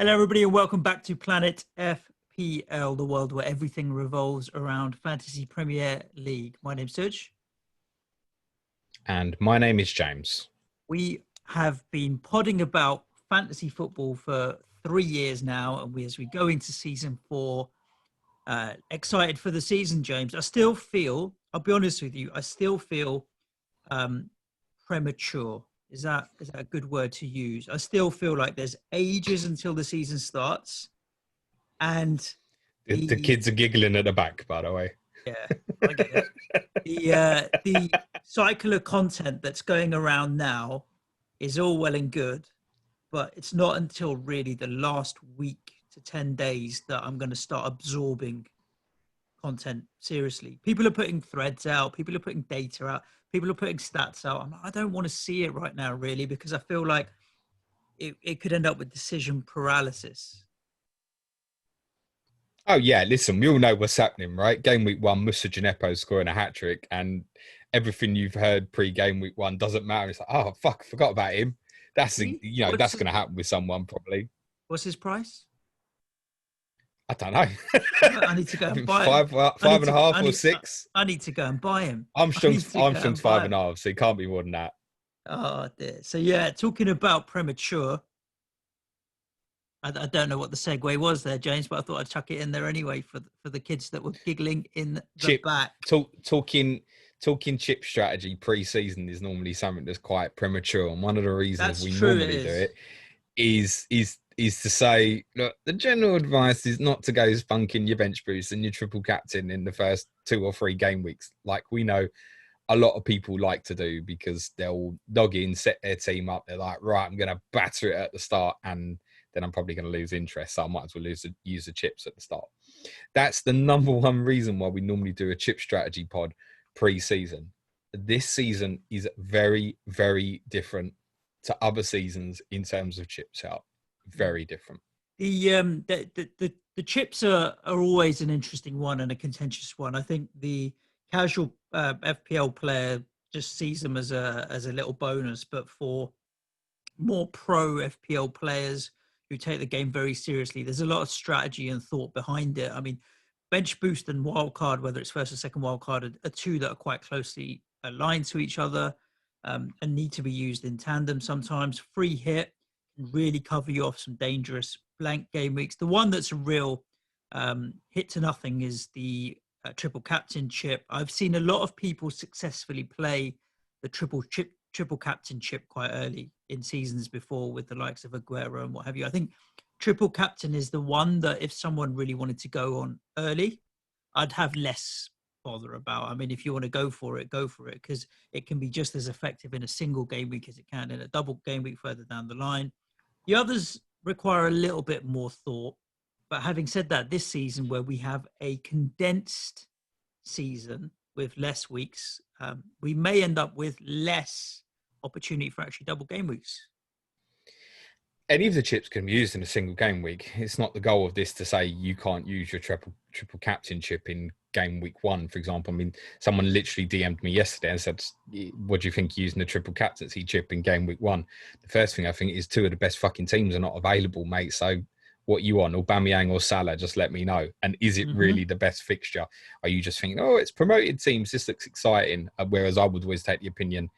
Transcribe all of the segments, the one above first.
Hello, everybody, and welcome back to Planet FPL, the world where everything revolves around Fantasy Premier League. My name's Suj. And my name is James. We have been podding about fantasy football for 3 years now, and as we go into season 4, excited for the season, James. I still feel, I'll be honest with you, I still feel premature. Is that a good word to use? I still feel like there's ages until the season starts. And the kids are giggling at the back, by the way. Yeah, I get it. The cycle of content that's going around now is all well and good, but it's not until really the last week to 10 days that I'm going to start absorbing content seriously. People are putting threads out, people are putting data out, people are putting stats out. I don't want to see it right now, really, because I feel like it could end up with decision paralysis. Oh, yeah, listen, we all know what's happening, right? Game week 1, Musa Gineppo scoring a hat-trick, and everything you've heard pre-game week 1 doesn't matter. It's like, oh, fuck, forgot about him. That's, that's going to happen with someone, probably. What's his price? I don't know. I need to go and buy him. 5.5 or 6. I need to go and buy him. Armstrong's 5.5, so he can't be more than that. Oh, dear. So, yeah, talking about premature, I don't know what the segue was there, James, but I thought I'd chuck it in there anyway for the kids that were giggling in the back. Talking chip strategy pre-season is normally something that's quite premature, and one of the reasons normally do it is to say, look, the general advice is not to go spunking your bench boost and your triple captain in the first 2 or 3 game weeks, like we know a lot of people like to do, because they'll log in, set their team up. They're like, right, I'm going to batter it at the start, and then I'm probably going to lose interest, so I might as well use the chips at the start. That's the number one reason why we normally do a chip strategy pod pre-season. This season is very, very different to other seasons in terms of chips out. Very different. The chips are always an interesting one and a contentious one. I think the casual FPL player just sees them as a little bonus, but for more pro FPL players who take the game very seriously, there's a lot of strategy and thought behind it. I mean, bench boost and wildcard, whether it's first or second wildcard, are 2 that are quite closely aligned to each other and need to be used in tandem sometimes. Free hit can really cover you off some dangerous blank game weeks. The one that's a real hit to nothing is the triple captain chip. I've seen a lot of people successfully play the triple captain chip quite early in seasons before with the likes of Aguero and what have you. I think triple captain is the one that if someone really wanted to go on early, I'd have less bother about. I mean, if you want to go for it, because it can be just as effective in a single game week as it can in a double game week further down the line. The others require a little bit more thought. But having said that, this season where we have a condensed season with less weeks, we may end up with less opportunity for actually double game weeks. Any of the chips can be used in a single game week. It's not the goal of this to say you can't use your triple captain chip in game week 1, for example. I mean, someone literally DM'd me yesterday and said, what do you think using the triple captaincy chip in game week 1? The first thing I think is 2 of the best fucking teams are not available, mate. So what you want, Aubameyang or Salah, just let me know. And is it really the best fixture? Are you just thinking, oh, it's promoted teams, this looks exciting? Whereas I would always take the opinion,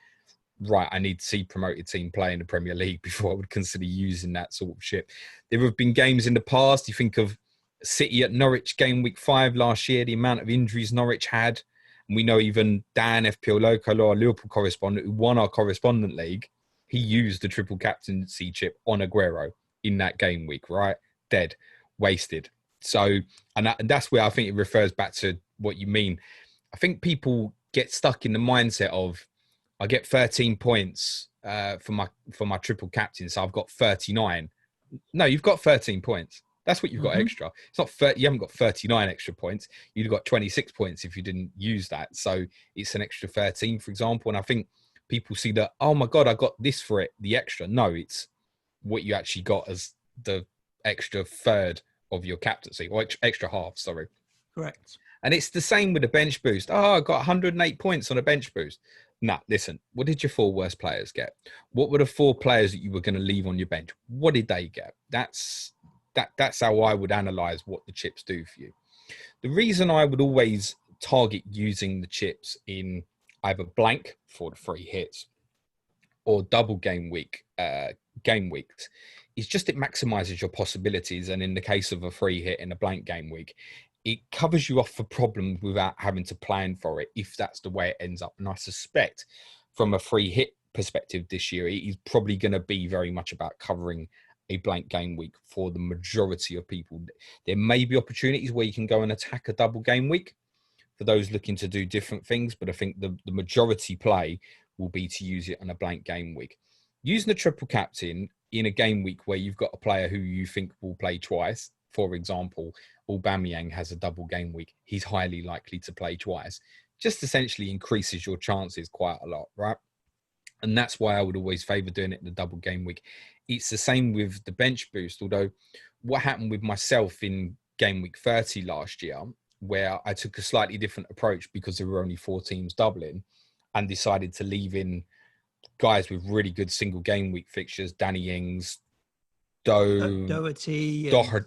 right, I need to see promoted team play in the Premier League before I would consider using that sort of shit. There have been games in the past. You think of City at Norwich game week 5 last year, the amount of injuries Norwich had. And we know even Dan, FPL Loco, our Liverpool correspondent, who won our correspondent league, he used the triple captaincy chip on Aguero in that game week, right? Dead, wasted. So, and that's where I think it refers back to what you mean. I think people get stuck in the mindset of, I get 13 points for my triple captain, so I've got 39. No, you've got 13 points. That's what you've got extra. It's not 30, you haven't got 39 extra points. You've got 26 points if you didn't use that. So it's an extra 13, for example. And I think people see that, oh my God, I got this for it, the extra. No, it's what you actually got as the extra third of your captaincy, or extra half, sorry. Correct. And it's the same with the bench boost. Oh, I got 108 points on a bench boost. Nah, listen, what did your 4 worst players get? What were the 4 players that you were going to leave on your bench? What did they get? That's that's how I would analyze what the chips do for you. The reason I would always target using the chips in either blank for the free hits or double game weeks is just it maximizes your possibilities. And in the case of a free hit in a blank game week, it covers you off for problems without having to plan for it, if that's the way it ends up. And I suspect from a free hit perspective this year, it is probably going to be very much about covering a blank game week for the majority of people. There may be opportunities where you can go and attack a double game week for those looking to do different things, but I think the majority play will be to use it on a blank game week. Using the triple captain in a game week where you've got a player who you think will play twice, for example, Aubameyang has a double game week, he's highly likely to play twice, just essentially increases your chances quite a lot, right? And that's why I would always favour doing it in the double game week. It's the same with the bench boost, although what happened with myself in game week 30 last year, where I took a slightly different approach because there were only 4 teams doubling, and decided to leave in guys with really good single game week fixtures, Danny Ings, Doherty, Jimenez,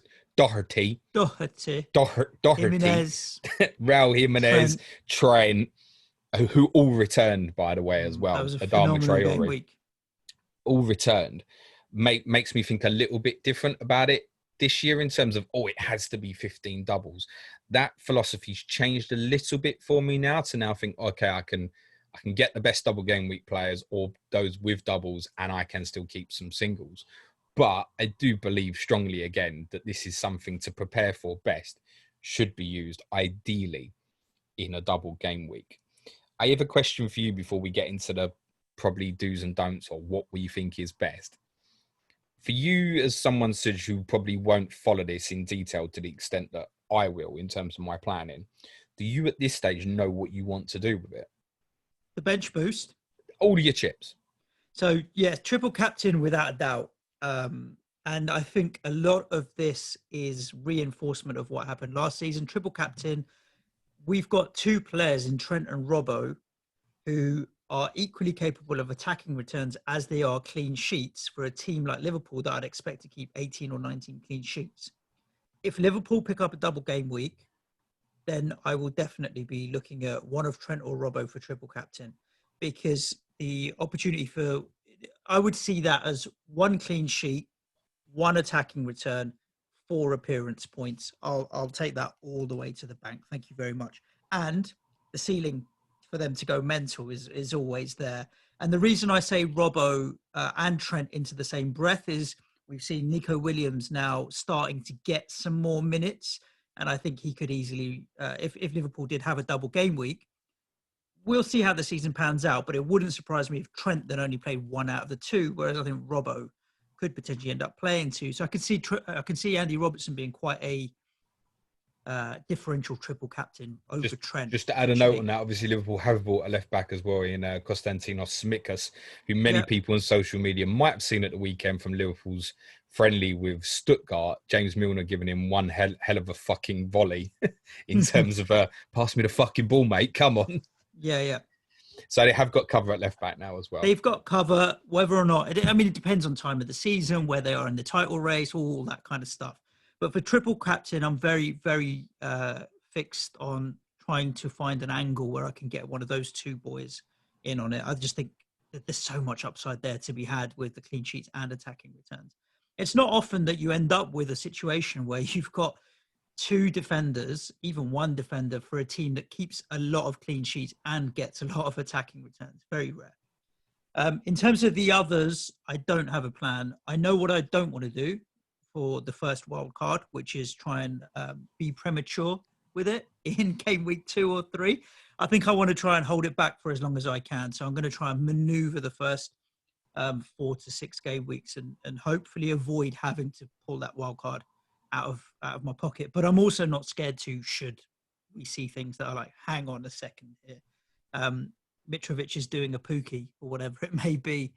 Raul Jimenez, Trent, who all returned, by the way, as well. That was a phenomenal game week. All returned. Makes me think a little bit different about it this year in terms of, it has to be 15 doubles. That philosophy's changed a little bit for me now to now think, okay, I can get the best double game week players or those with doubles, and I can still keep some singles. But I do believe strongly, again, that this is something to prepare for best, should be used ideally in a double game week. I have a question for you before we get into the probably do's and don'ts, or what we think is best. For you, as someone who probably won't follow this in detail to the extent that I will in terms of my planning, do you at this stage know what you want to do with it? The bench boost? All of your chips. So, yeah, triple captain without a doubt. And I think a lot of this is reinforcement of what happened last season. Triple captain, we've got 2 players in Trent and Robbo who are equally capable of attacking returns as they are clean sheets for a team like Liverpool that I'd expect to keep 18 or 19 clean sheets. If Liverpool pick up a double game week, then I will definitely be looking at one of Trent or Robbo for triple captain, because the opportunity I would see that as 1 clean sheet, 1 attacking return, 4 appearance points. I'll take that all the way to the bank. Thank you very much. And the ceiling for them to go mental is always there. And the reason I say Robbo and Trent into the same breath is we've seen Nico Williams now starting to get some more minutes. And I think he could easily, if Liverpool did have a double game week, we'll see how the season pans out. But it wouldn't surprise me if Trent then only played 1 out of the 2, whereas I think Robbo could potentially end up playing 2. So I can see Andy Robertson being quite a differential triple captain over Trent. Just to add a note on that, obviously Liverpool have bought a left back as well in Konstantinos Simikas, who many people on social media might have seen at the weekend from Liverpool's friendly with Stuttgart. James Milner giving him one hell of a fucking volley in terms of pass me the fucking ball, mate. Come on. Yeah. So they have got cover at left back now as well. They've got cover, whether or not. It depends on time of the season, where they are in the title race, all that kind of stuff. But for triple captain, I'm very, very fixed on trying to find an angle where I can get one of those 2 boys in on it. I just think that there's so much upside there to be had with the clean sheets and attacking returns. It's not often that you end up with a situation where you've got 2 defenders, even 1 defender, for a team that keeps a lot of clean sheets and gets a lot of attacking returns. Very rare. In terms of the others, I don't have a plan. I know what I don't want to do for the first wild card, which is try and be premature with it in game week 2 or 3. I think I want to try and hold it back for as long as I can. So I'm going to try and maneuver the first 4 to 6 game weeks and hopefully avoid having to pull that wild card out of my pocket. But I'm also not scared to, should we see things that are like, hang on a second here. Mitrovic is doing a pookie or whatever it may be.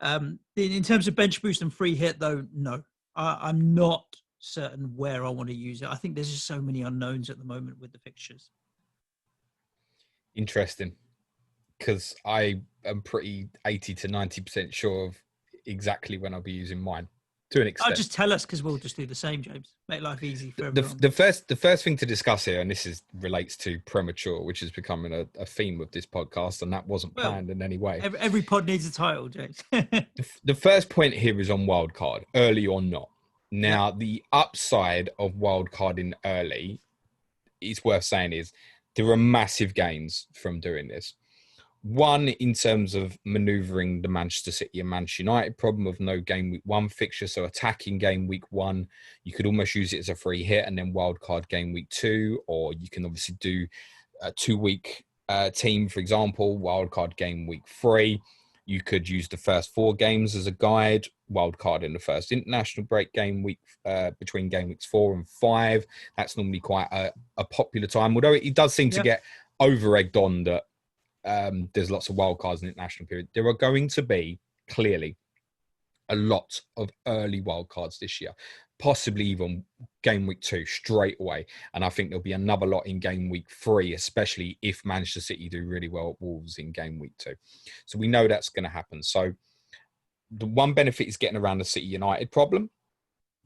In terms of bench boost and free hit, though, no. I'm not certain where I want to use it. I think there's just so many unknowns at the moment with the fixtures. Interesting. Because I am pretty 80 to 90% sure of exactly when I'll be using mine. to an I'll extent. just tell us because we'll just do the same, James. Make life easy for The, everyone. the first thing to discuss here, and this relates to premature, which is becoming a theme of this podcast, and that wasn't planned in any way. Every pod needs a title, James. The first point here is on wildcard, early or not. Now, the upside of wildcarding early, it's worth saying, is there are massive gains from doing this. One, in terms of manoeuvring the Manchester City and Manchester United problem of no game week 1 fixture. So attacking game week 1, you could almost use it as a free hit and then wildcard game week 2, or you can obviously do a 2-week team, for example, wildcard game week 3. You could use the first 4 games as a guide, wildcard in the first international break game week between game weeks 4 and 5. That's normally quite a popular time, although it does seem to get over-egged on that there's lots of wildcards in the international period. There are going to be, clearly, a lot of early wildcards this year, possibly even game week 2 straight away. And I think there'll be another lot in game week 3, especially if Manchester City do really well at Wolves in game week 2. So we know that's going to happen. So the one benefit is getting around the City United problem.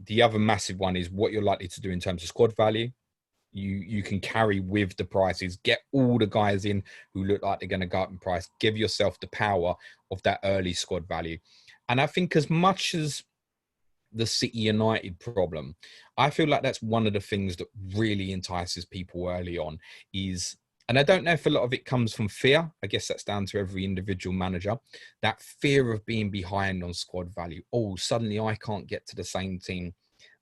The other massive one is what you're likely to do in terms of squad value. You can carry with the prices, get all the guys in who look like they're going to go up in price, give yourself the power of that early squad value. And I think as much as the City United problem, I feel like that's one of the things that really entices people early on is, and I don't know if a lot of it comes from fear. I guess that's down to every individual manager, that fear of being behind on squad value. Oh, suddenly I can't get to the same team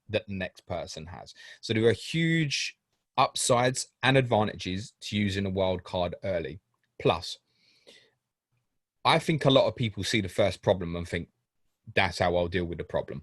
that the next person has. So there are huge upsides and advantages to using a wild card early. Plus, I think a lot of people see the first problem and think, that's how I'll deal with the problem.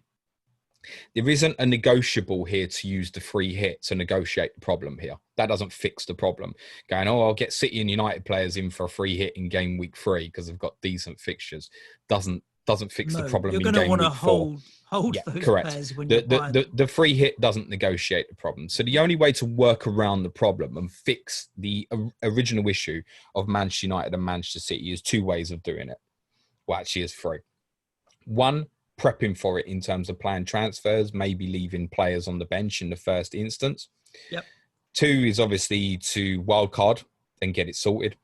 There isn't a negotiable here to use the free hit to negotiate the problem here. That doesn't fix the problem. Going, I'll get City and United players in for a free hit in game week 3 because they've got decent fixtures. Doesn't fix the problem in game week 4. Hold those players when you're buying them. The free hit doesn't negotiate the problem. So the only way to work around the problem and fix the original issue of Manchester United and Manchester City is 2 ways of doing it. Well, actually, it's 3. 1, prepping for it in terms of planned transfers, maybe leaving players on the bench in the first instance. 2 is obviously to wildcard and get it sorted.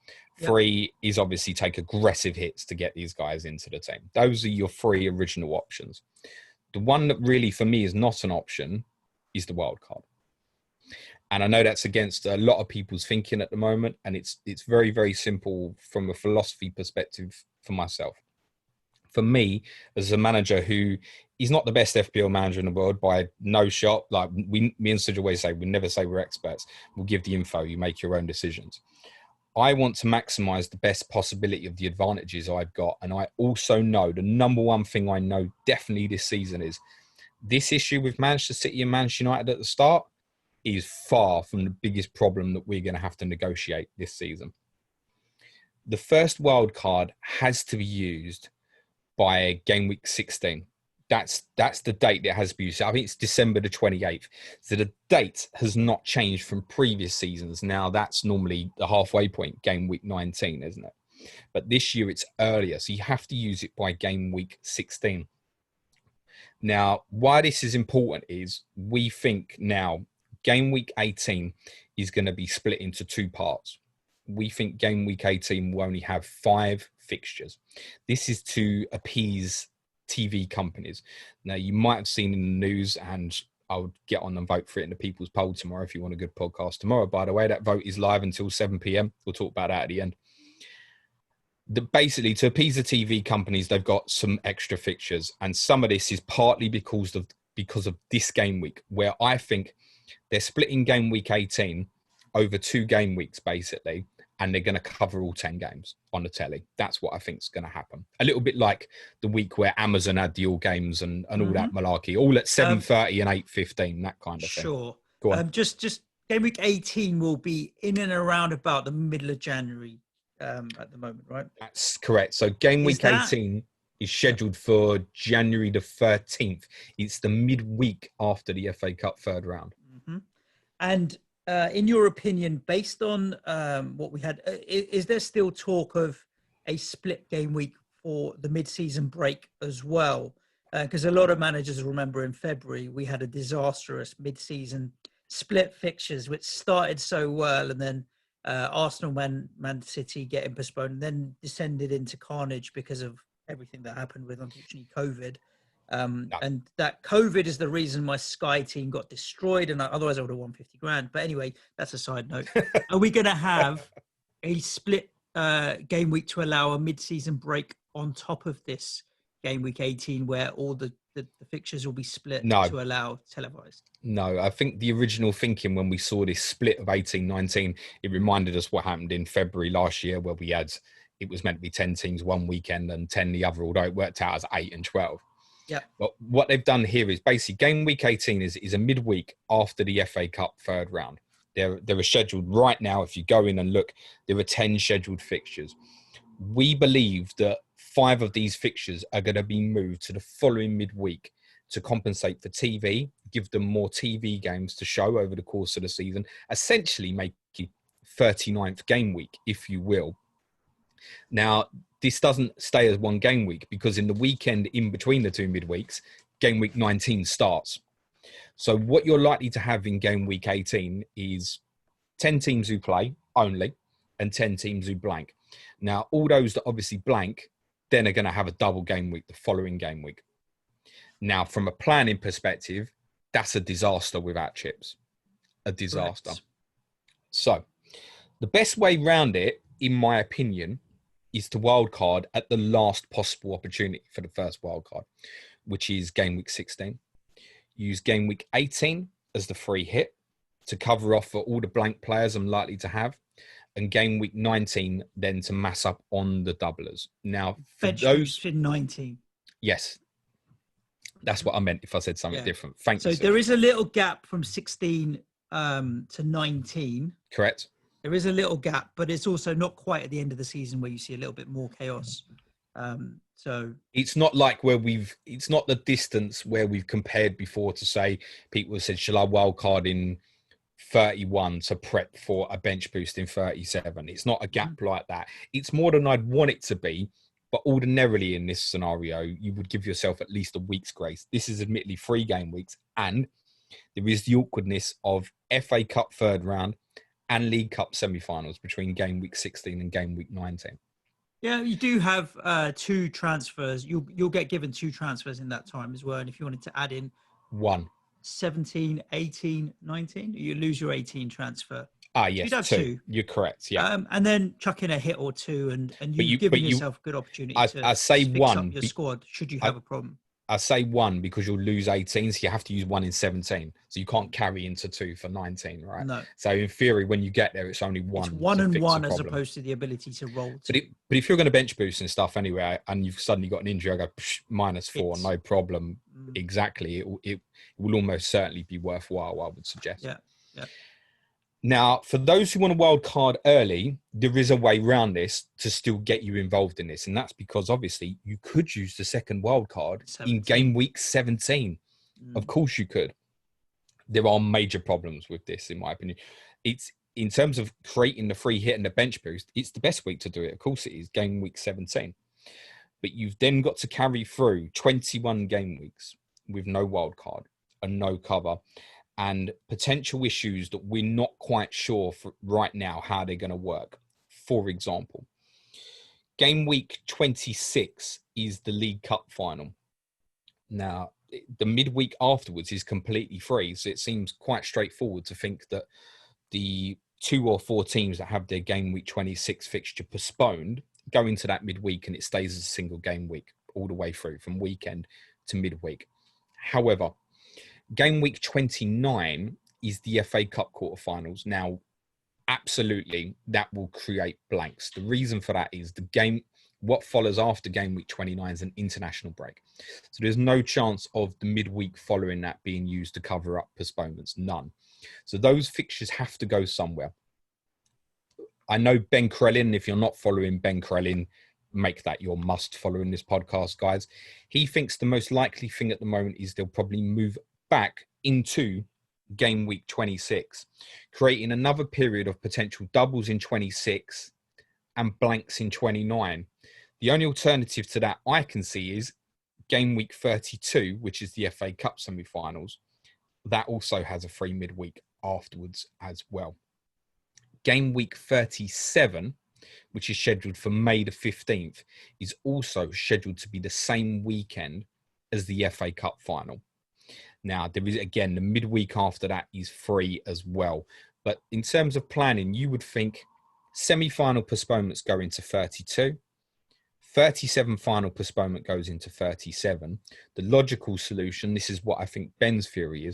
3 is obviously take aggressive hits to get these guys into the team. Those are your 3 original options. The one that really, for me, is not an option is the wildcard. And I know that's against a lot of people's thinking at the moment. And it's very, very simple from a philosophy perspective for myself. For me, as a manager who is not the best FPL manager in the world by no shot, like me and Suj always say, we never say we're experts. We'll give the info, you make your own decisions. I want to maximize the best possibility of the advantages I've got. And I also know the number one thing I know definitely this season is this issue with Manchester City and Manchester United at the start is far from the biggest problem that we're going to have to negotiate this season. The first wild card has to be used by game week 16. That's the date that has to be used. I think it's December the 28th. So the date has not changed from previous seasons. Now that's normally the halfway point, game week 19, isn't it? But this year it's earlier. So you have to use it by game week 16. Now, why this is important is we think now game week 18 is going to be split into 2 parts. We think game week 18 will only have 5 fixtures. This is to appease TV companies. Now, you might have seen in the news, and I would get on and vote for it in the People's Poll tomorrow if you want a good podcast tomorrow. By the way, that vote is live until 7 p.m. We'll talk about that at the end. Basically, to appease the TV companies, they've got some extra fixtures. And some of this is partly because of this game week, where I think they're splitting game week 18 over 2 game weeks, basically. And they're going to cover all 10 games on the telly. That's what I think is going to happen. A little bit like the week where Amazon had the all games and all that malarkey, all at 7:30 and 8:15, that kind of thing. Sure. Go on. Just game week 18 will be in and around about the middle of January at the moment, right? That's correct. So game week 18 is scheduled for January the 13th. It's the midweek after the FA Cup 3rd round. Mm-hmm. And in your opinion, based on what we had, is there still talk of a split game week for the mid-season break as well? because a lot of managers remember in February we had a disastrous mid-season split fixtures, which started so well, and then Arsenal, Man City getting postponed, and then descended into carnage because of everything that happened with, unfortunately, COVID. No. And that COVID is the reason my Sky team got destroyed, and otherwise I would have won 50 grand. But anyway, that's a side note. Are we going to have a split game week to allow a mid-season break on top of this game week 18, where all the fixtures will be split to allow televised? No, I think the original thinking when we saw this split of 18-19, it reminded us what happened in February last year, where it was meant to be 10 teams one weekend and 10 the other, although it worked out as 8 and 12. Yeah. But what they've done here is basically game week 18 is a midweek after the FA Cup third round. There are scheduled right now. If you go in and look, there are 10 scheduled fixtures. We believe that 5 of these fixtures are going to be moved to the following midweek to compensate for TV, give them more TV games to show over the course of the season, essentially make it 39th game week, if you will. Now, this doesn't stay as one game week, because in the weekend in between the two midweeks, game week 19 starts. So what you're likely to have in game week 18 is 10 teams who play only and 10 teams who blank. Now, all those that obviously blank, then are going to have a double game week the following game week. Now, from a planning perspective, that's a disaster without chips. A disaster. Right. So the best way round it, in my opinion, is to wildcard at the last possible opportunity for the first wildcard, which is game week 16. Use game week 18 as the free hit to cover off for all the blank players I'm likely to have, and game week 19 then to mass up on the doublers. Now, for those 19. Yes, that's what I meant if I said something different. Thank you. So there is a little gap from 16 to 19. Correct. There is a little gap, but it's also not quite at the end of the season where you see a little bit more chaos. So it's not like it's not the distance where we've compared before to say people have said, shall I wildcard in 31 to prep for a bench boost in 37? It's not a gap like that. It's more than I'd want it to be. But ordinarily in this scenario, you would give yourself at least a week's grace. This is admittedly 3 game weeks, and there is the awkwardness of FA Cup third round and League Cup semi-finals between game week 16 and game week 19. Yeah, you do have 2 transfers. You'll get given 2 transfers in that time as well. And if you wanted to add in 17, 18, 19, you lose your 18 transfer. Yes, you'd have 2. You're correct, yeah. And then chuck in a hit or 2, and you've given yourself a good opportunity I say fix 1 up your squad should you have a problem. I say 1 because you'll lose 18, so you have to use 1 in 17. So you can't carry into 2 for 19, right? No. So in theory, when you get there, it's only 1. It's 1 and 1 as opposed to the ability to roll 2. But if you're going to bench boost and stuff anyway, and you've suddenly got an injury, I go -4, no problem. Exactly. It will almost certainly be worthwhile, I would suggest. Yeah. Now, for those who want to wild card early, there is a way around this to still get you involved in this. And that's because obviously you could use the second wild card in game week 17. Of course you could. There are major problems with this, in my opinion. It's in terms of creating the free hit and the bench boost, it's the best week to do it. Of course it is, game week 17. But you've then got to carry through 21 game weeks with no wild card and no cover, and potential issues that we're not quite sure for right now how they're going to work. For example, game week 26 is the League Cup final. Now, the midweek afterwards is completely free, so it seems quite straightforward to think that the 2 or 4 teams that have their game week 26 fixture postponed go into that midweek, and it stays as a single game week all the way through from weekend to midweek. However, game week 29 is the FA Cup quarterfinals. Now, absolutely, that will create blanks. The reason for that is what follows after game week 29 is an international break. So there's no chance of the midweek following that being used to cover up postponements. None. So those fixtures have to go somewhere. I know Ben Krellin, if you're not following Ben Krellin, make that your must follow in this podcast, guys. He thinks the most likely thing at the moment is they'll probably move back into game week 26, creating another period of potential doubles in 26 and blanks in 29. The only alternative to that I can see is game week 32, which is the FA Cup semi-finals, that also has a free midweek afterwards as well. Game week 37, which is scheduled for May the 15th, is also scheduled to be the same weekend as the FA Cup final. Now, there is, again, the midweek after that is free as well. But in terms of planning, you would think semi-final postponements go into 32, 37 final postponement goes into 37. The logical solution, this is what I think Ben's theory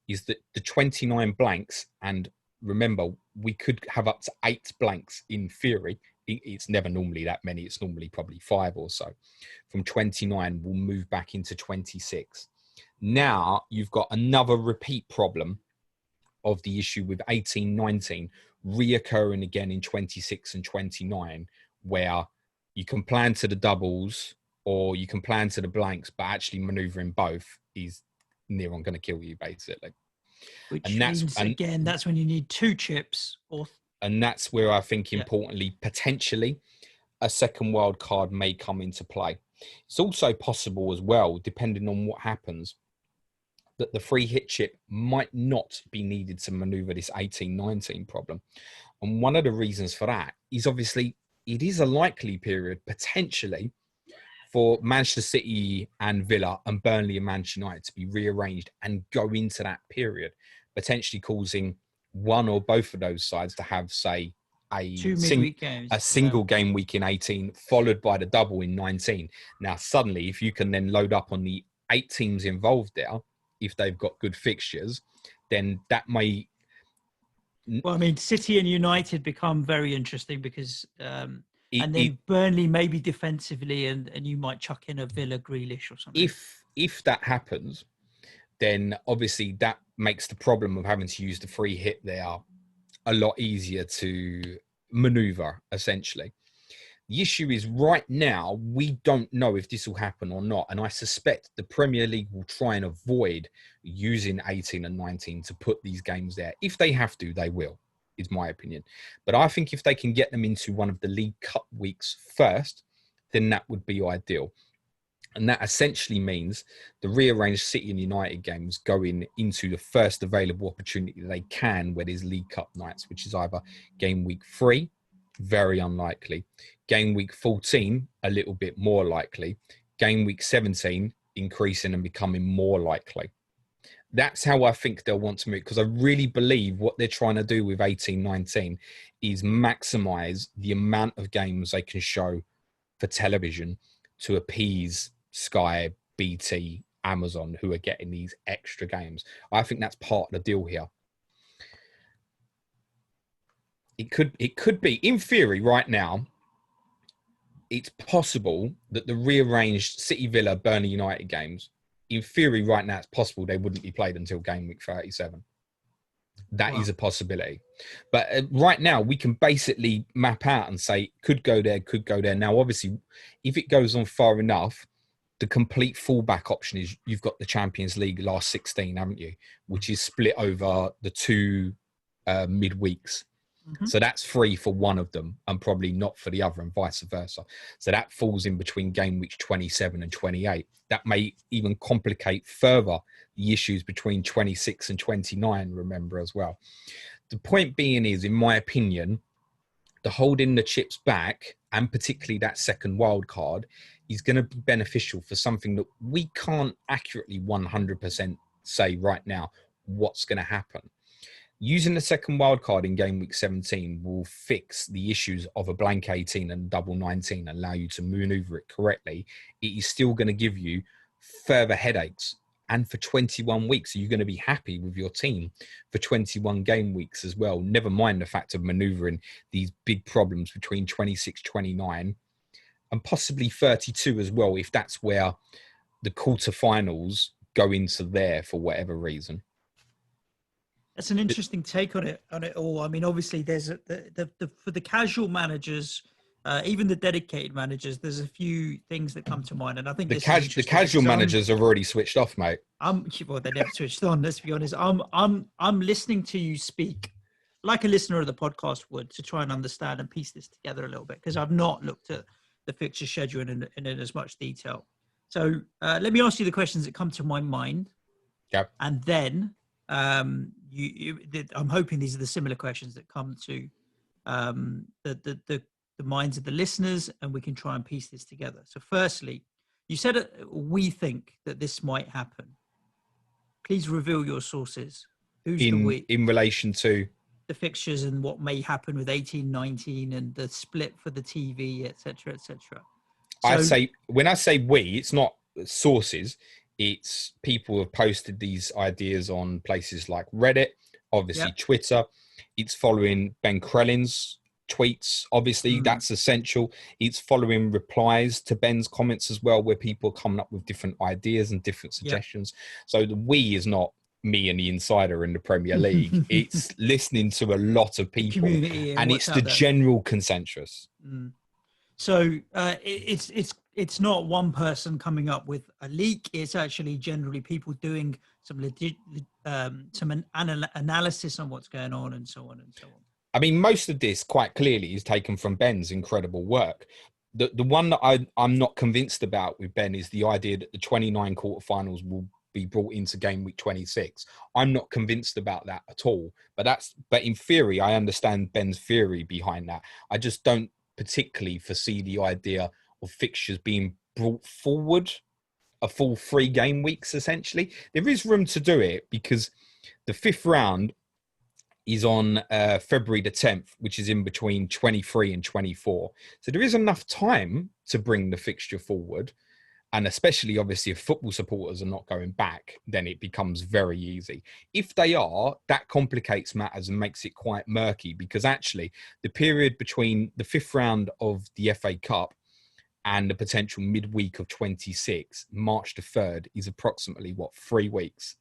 is that the 29 blanks, and remember, we could have up to 8 blanks in theory. It's never normally that many. It's normally probably 5 or so. From 29, we'll move back into 26. Now you've got another repeat problem of the issue with 18, 19 reoccurring again in 26 and 29, where you can plan to the doubles or you can plan to the blanks, but actually manoeuvring both is near on going to kill you, basically. Which means, again, that's when you need 2 chips. And that's where I think, importantly, potentially, a second wild card may come into play. It's also possible as well, depending on what happens, that the free hit chip might not be needed to manoeuvre this 18-19 problem. And one of the reasons for that is obviously it is a likely period, potentially, for Manchester City and Villa and Burnley and Manchester United to be rearranged and go into that period, potentially causing one or both of those sides to have, say, a single game week in 18, followed by the double in 19. Now, suddenly, if you can then load up on the 8 teams involved there, if they've got good fixtures, then that may... Well, I mean, City and United become very interesting because... Burnley maybe defensively, and you might chuck in a Villa Grealish or something. If that happens, then obviously that makes the problem of having to use the free hit there a lot easier to maneuver, essentially. The issue is right now, we don't know if this will happen or not. And I suspect the Premier League will try and avoid using 18 and 19 to put these games there. If they have to, they will, is my opinion. But I think if they can get them into one of the League Cup weeks first, then that would be ideal. And that essentially means the rearranged City and United games going into the first available opportunity they can, where there's League Cup nights, which is either game week 3, very unlikely, game week 14, a little bit more likely, game week 17, increasing and becoming more likely. That's how I think they'll want to move, because I really believe what they're trying to do with 18-19 is maximize the amount of games they can show for television to appease Sky, BT, Amazon, who are getting these extra games. I think that's part of the deal here. It could be, in theory, right now, it's possible that the rearranged City, Villa, Burnley United games, in theory, right now, it's possible they wouldn't be played until game week 37. That is a possibility. But right now, we can basically map out and say, could go there, could go there. Now, obviously, if it goes on far enough, the complete fallback option is you've got the Champions League last 16, haven't you? Which is split over the 2 midweeks. Mm-hmm. So that's free for one of them and probably not for the other, and vice versa. So that falls in between game weeks 27 and 28. That may even complicate further the issues between 26 and 29, remember, as well. The point being is, in my opinion, the holding the chips back, and particularly that second wild card, is going to be beneficial for something that we can't accurately 100% say right now what's going to happen. Using the second wildcard in game week 17 will fix the issues of a blank 18 and double 19, allow you to maneuver it correctly. It is still going to give you further headaches. And for 21 weeks, are you going to be happy with your team for 21 game weeks as well? Never mind the fact of maneuvering these big problems between 26, 29, and possibly 32 as well, if that's where the quarterfinals go into there for whatever reason. That's an interesting take on it all. I mean, obviously, there's for the casual managers, even the dedicated managers, there's a few things that come to mind, and I think the casual managers have already switched off, mate. Well, they never switched on. Let's be honest. I'm listening to you speak like a listener of the podcast would, to try and understand and piece this together a little bit, because I've not looked at the fixture schedule in as much detail. So let me ask you the questions that come to my mind. Yep. And then I'm hoping these are the similar questions that come to the minds of the listeners, and we can try and piece this together. So firstly, you said we think that this might happen. Please reveal your sources. Who's the we? In relation to the fixtures and what may happen with 18-19 and the split for the TV, etc., etc. So, when I say we, it's not sources. It's people have posted these ideas on places like Reddit, obviously Twitter. It's following Ben Krellin's tweets. Obviously, that's essential. It's following replies to Ben's comments as well, where people are coming up with different ideas and different suggestions. So the we is not me and the insider in the Premier League. It's listening to a lot of people, and it's the general consensus. So it's not one person coming up with a leak. It's actually generally people doing some analysis on what's going on and so on and so on. I mean, most of this quite clearly is taken from Ben's incredible work. The one that I'm not convinced about with Ben is the idea that the 29 quarterfinals will be brought into game week 26. I'm not convinced about that at all. But in theory, I understand Ben's theory behind that. I just don't particularly foresee the idea of fixtures being brought forward a full 3 game weeks, essentially. There is room to do it because the 5th round is on February the 10th, which is in between 23 and 24. So there is enough time to bring the fixture forward. And especially, obviously, if football supporters are not going back, then it becomes very easy. If they are, that complicates matters and makes it quite murky because actually the period between the 5th round of the FA Cup and the potential midweek of 26, March the 3rd, is approximately, 3 weeks.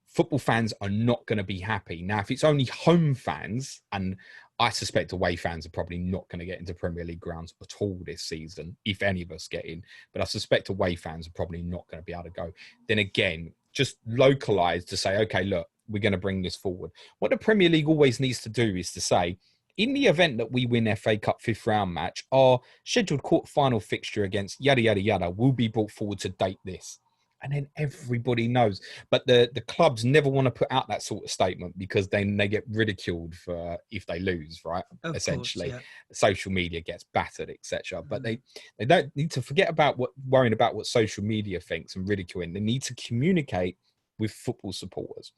Football fans are not going to be happy. Now, if it's only home fans, and I suspect away fans are probably not going to get into Premier League grounds at all this season, if any of us get in. But I suspect away fans are probably not going to be able to go. Then again, just localise to say, okay, look, we're going to bring this forward. What the Premier League always needs to do is to say, in the event that we win FA Cup 5th round match, our scheduled quarter-final fixture against yada, yada, yada will be brought forward to date this. And then everybody knows. But the clubs never want to put out that sort of statement because then they get ridiculed for if they lose, right? Essentially, social media gets battered, etc. But they don't need to forget about worrying about what social media thinks and ridiculing. They need to communicate with football supporters.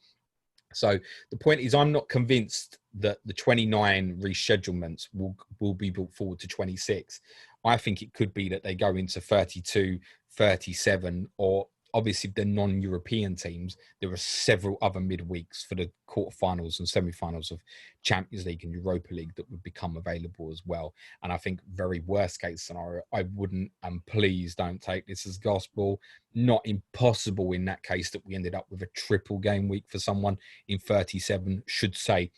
So the point is, I'm not convinced that the 29 reschedulements will be brought forward to 26. I think it could be that they go into 32, 37, or obviously the non-European teams. There are several other midweeks for the quarterfinals and semi-finals of Champions League and Europa League that would become available as well. And I think very worst case scenario, I wouldn't, and please don't take this as gospel, not impossible in that case that we ended up with a triple game week for someone in 37, should say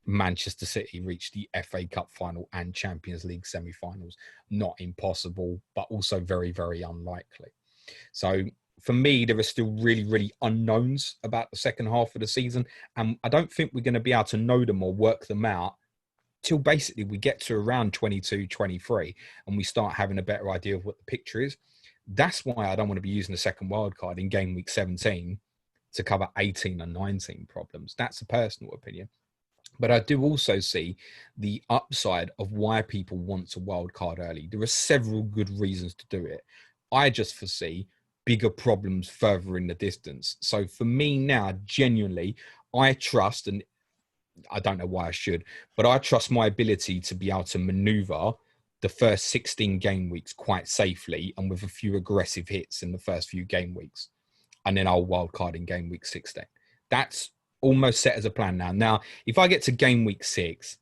Manchester City reached the FA Cup final and Champions League semi-finals. Not impossible, but also very, very unlikely. So for me, there are still really, really unknowns about the second half of the season. And I don't think we're going to be able to know them or work them out till basically we get to around 22, 23, and we start having a better idea of what the picture is. That's why I don't want to be using the second wildcard in game week 17 to cover 18 and 19 problems. That's a personal opinion. But I do also see the upside of why people want to wildcard early. There are several good reasons to do it. I just foresee bigger problems further in the distance. So for me now, genuinely, I trust, and I don't know why I should, but I trust my ability to be able to maneuver the first 16 game weeks quite safely and with a few aggressive hits in the first few game weeks. And then I'll wildcard in game week 16. That's almost set as a plan now. Now, if I get to game week 6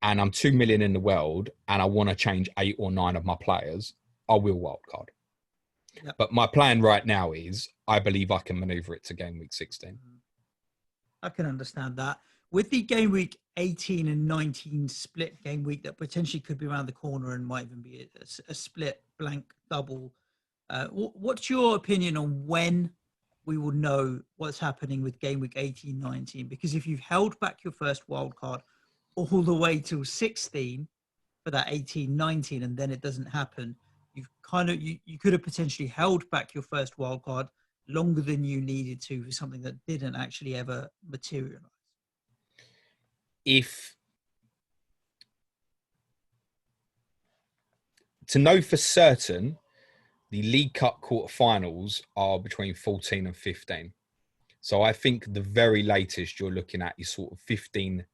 and I'm 2 million in the world and I want to change 8 or 9 of my players, I will wildcard. Yep. But my plan right now is I believe I can maneuver it to game week 16. I can understand that. With the game week 18 and 19 split game week that potentially could be around the corner and might even be a split blank double, what's your opinion on when we will know what's happening with game week 18, 19? Because if you've held back your first wild card all the way till 16 for that 18, 19, and then it doesn't happen, you could have potentially held back your first wild card longer than you needed to for something that didn't actually ever materialize. If to know for certain, the League Cup quarterfinals are between 14 and 15. So I think the very latest you're looking at is sort of 15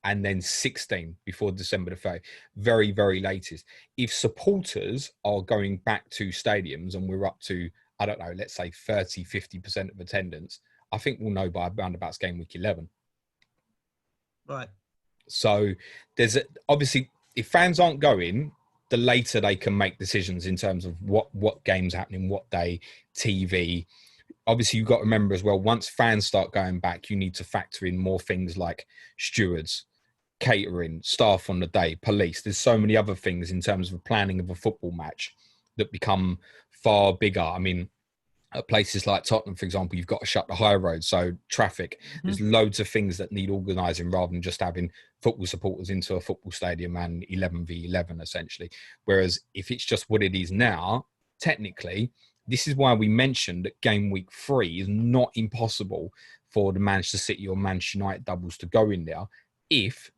and then 16 before December the 3rd. Very, very latest. If supporters are going back to stadiums and we're up to, I don't know, let's say 30, 50% of attendance, I think we'll know by around about game week 11. Right. So there's obviously, if fans aren't going, the later they can make decisions in terms of what game's happening, what day, TV. Obviously, you've got to remember as well, once fans start going back, you need to factor in more things like stewards, catering, staff on the day, police. There's so many other things in terms of planning of a football match that become far bigger. I mean, at places like Tottenham, for example, you've got to shut the high road, so traffic. There's loads of things that need organising rather than just having football supporters into a football stadium and 11v11 essentially. Whereas if it's just what it is now, technically, this is why we mentioned that game week 3 is not impossible for the Manchester City or Manchester United doubles to go in there if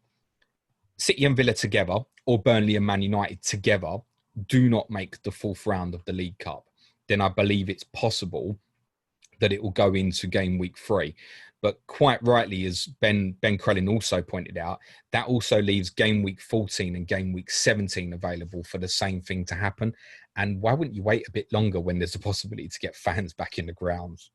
City and Villa together or Burnley and Man United together do not make the 4th round of the League Cup. Then I believe it's possible that it will go into game week 3. But quite rightly, as Ben Crellin also pointed out, that also leaves game week 14 and game week 17 available for the same thing to happen. And why wouldn't you wait a bit longer when there's a possibility to get fans back in the grounds?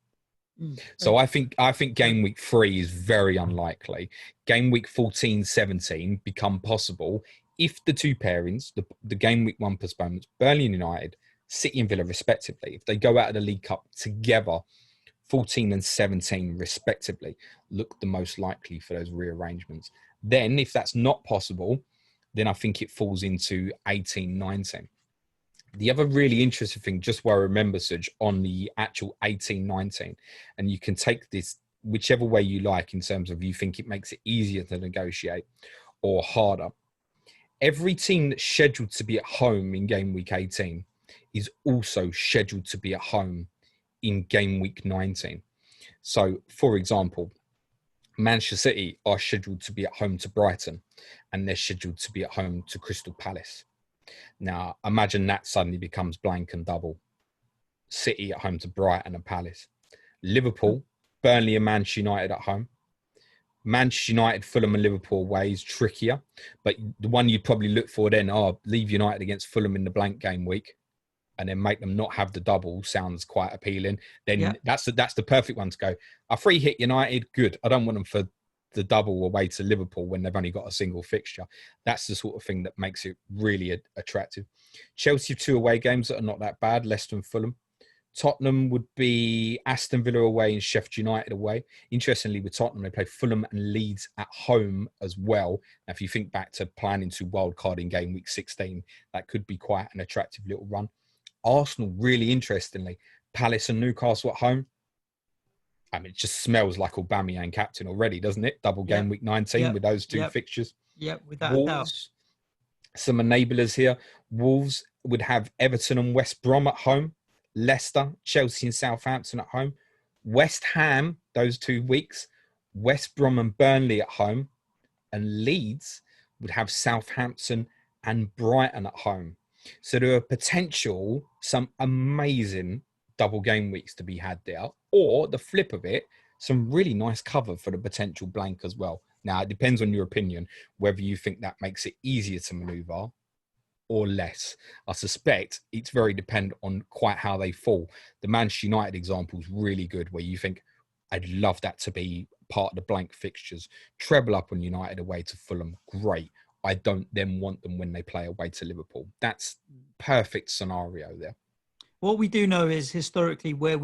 So I think game week 3 is very unlikely. Game week 14, 17 become possible if the two pairings, the game week 1 postponements, Burnley and United, City and Villa respectively, if they go out of the League Cup together, 14 and 17 respectively, look the most likely for those rearrangements. Then if that's not possible, then I think it falls into 18, 19. The other really interesting thing, just where I remember, Suj, on the actual 18, 19, and you can take this whichever way you like in terms of you think it makes it easier to negotiate or harder. Every team that's scheduled to be at home in game week 18 is also scheduled to be at home in game week 19. So, for example, Manchester City are scheduled to be at home to Brighton and they're scheduled to be at home to Crystal Palace. Now, imagine that suddenly becomes blank and double. City at home to Brighton and Palace. Liverpool, Burnley and Manchester United at home. Manchester United, Fulham and Liverpool away is trickier. But the one you'd probably look for then, leave United against Fulham in the blank game week and then make them not have the double sounds quite appealing. Then that's the perfect one to go. A free hit United, good. I don't want them for the double away to Liverpool when they've only got a single fixture. That's the sort of thing that makes it really attractive. Chelsea 2 away games that are not that bad, Leicester and Fulham. Tottenham would be Aston Villa away and Sheffield United away. Interestingly, with Tottenham, they play Fulham and Leeds at home as well. Now, if you think back to planning to wildcard in game week 16, that could be quite an attractive little run. Arsenal, really interestingly, Palace and Newcastle at home. I mean, it just smells like Aubameyang captain already, doesn't it? Double game week 19 with those two fixtures. Yeah, without a doubt. Some enablers here. Wolves would have Everton and West Brom at home. Leicester, Chelsea and Southampton at home. West Ham, those 2 weeks. West Brom and Burnley at home. And Leeds would have Southampton and Brighton at home. So there are some amazing double game weeks to be had there. Or the flip of it, some really nice cover for the potential blank as well. Now, it depends on your opinion, whether you think that makes it easier to manoeuvre or less. I suspect it's very dependent on quite how they fall. The Manchester United example is really good, where you think, I'd love that to be part of the blank fixtures. Treble up on United away to Fulham, great. I don't then want them when they play away to Liverpool. That's perfect scenario there. What we do know is historically where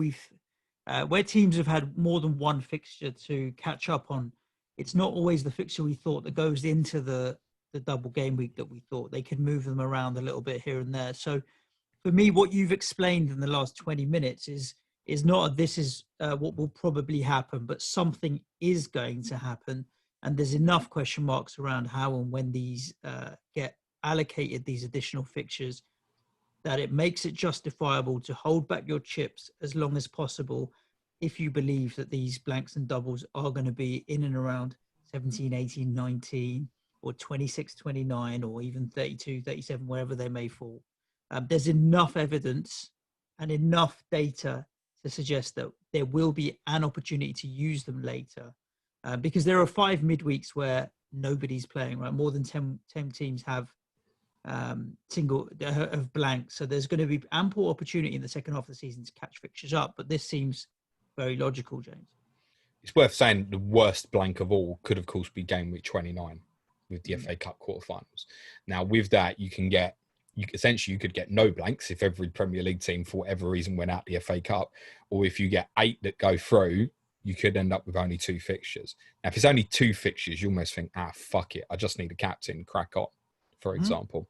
teams have had more than one fixture to catch up on, it's not always the fixture we thought that goes into the double game week that we thought. They could move them around a little bit here and there. So for me, what you've explained in the last 20 minutes is not this is what will probably happen, but something is going to happen. And there's enough question marks around how and when these get allocated, these additional fixtures, that it makes it justifiable to hold back your chips as long as possible if you believe that these blanks and doubles are going to be in and around 17, 18, 19, or 26, 29, or even 32, 37, wherever they may fall. There's enough evidence and enough data to suggest that there will be an opportunity to use them later, because there are 5 midweeks where nobody's playing, right? More than 10 teams have of blank. So there's going to be ample opportunity in the second half of the season to catch fixtures up. But this seems very logical, James. It's worth saying the worst blank of all could, of course, be game week 29 with the FA Cup quarterfinals. Now, with that, you could get no blanks if every Premier League team, for whatever reason, went out the FA Cup. Or if you get 8 that go through, you could end up with only 2 fixtures. Now, if it's only 2 fixtures, you almost think, fuck it, I just need a captain, crack on, for example.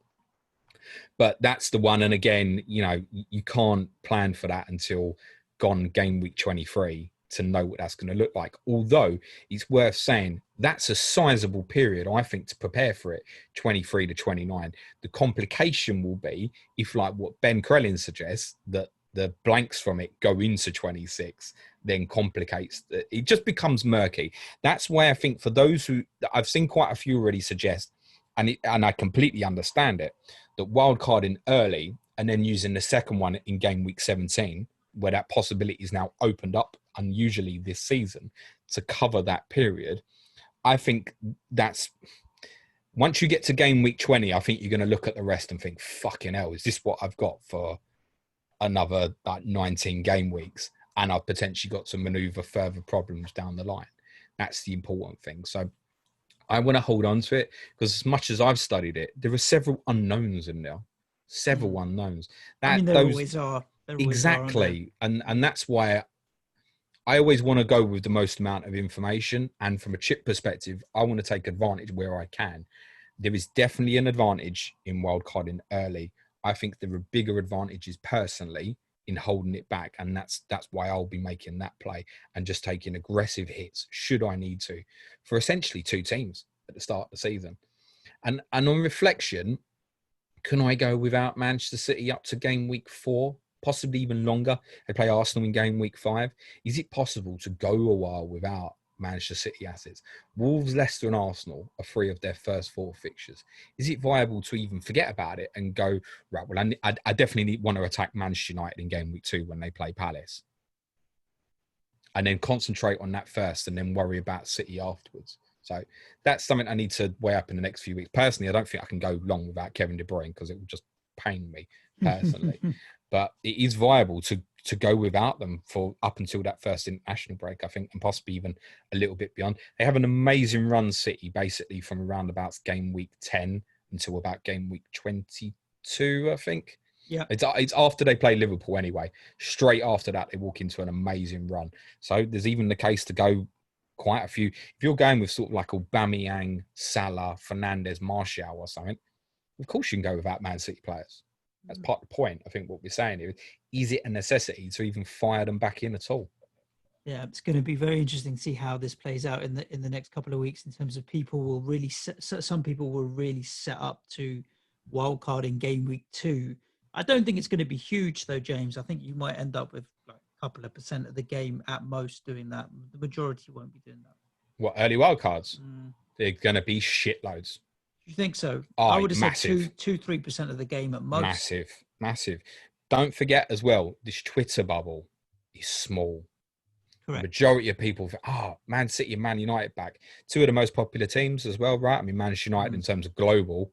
But that's the one. And again, you can't plan for that until gone game week 23 to know what that's going to look like. Although it's worth saying that's a sizable period, I think, to prepare for it, 23 to 29. The complication will be if, like what Ben Crellin suggests, that the blanks from it go into 26, then complicates. It just becomes murky. That's why I think for those I've seen quite a few already suggest, and I completely understand it, that wildcarding early and then using the second one in game week 17, where that possibility is now opened up unusually this season to cover that period. I think that's, once you get to game week 20, I think you're going to look at the rest and think, fucking hell, is this what I've got for another 19 game weeks? And I've potentially got to maneuver further problems down the line. That's the important thing. So I want to hold on to it because as much as I've studied it, there are several unknowns in there. Several unknowns. There always are. Exactly. And that's why I always want to go with the most amount of information. And from a chip perspective, I want to take advantage where I can. There is definitely an advantage in wildcarding early. I think there are bigger advantages personally in holding it back. And that's why I'll be making that play and just taking aggressive hits, should I need to, for essentially 2 teams at the start of the season. And on reflection, can I go without Manchester City up to game week 4? Possibly even longer. They play Arsenal in game week 5. Is it possible to go a while without Manchester City assets? Wolves, Leicester and Arsenal are 3 of their first 4 fixtures. Is it viable to even forget about it and go, right, well, I definitely want to attack Manchester United in game week 2 when they play Palace, and then concentrate on that first and then worry about City afterwards? So that's something I need to weigh up in the next few weeks. Personally, I don't think I can go long without Kevin De Bruyne because it will just pain me personally. But it is viable to go without them for up until that first international break, I think, and possibly even a little bit beyond. They have an amazing run, City, basically from around about game week 10 until about game week 22, I think. Yeah. It's after they play Liverpool anyway. Straight after that, they walk into an amazing run. So there's even the case to go quite a few. If you're going with sort of like Aubameyang, Salah, Fernandes, Martial or something, of course you can go without Man City players. That's part of the point. I think what we're saying here is it a necessity to even fire them back in at all? Yeah, it's going to be very interesting to see how this plays out in the next couple of weeks. In terms of some people will really set up to wildcard in game week 2. I don't think it's going to be huge though, James. I think you might end up with like a couple of % of the game at most doing that. The majority won't be doing that. What, early wildcards? They're going to be shitloads. You think so? Oh, I would have massive. said 2-3% of the game at most. Massive. Don't forget as well, this Twitter bubble is small. Correct. The majority of people think, Man City and Man United back. 2 of the most popular teams as well, right? I mean, Manchester United in terms of global,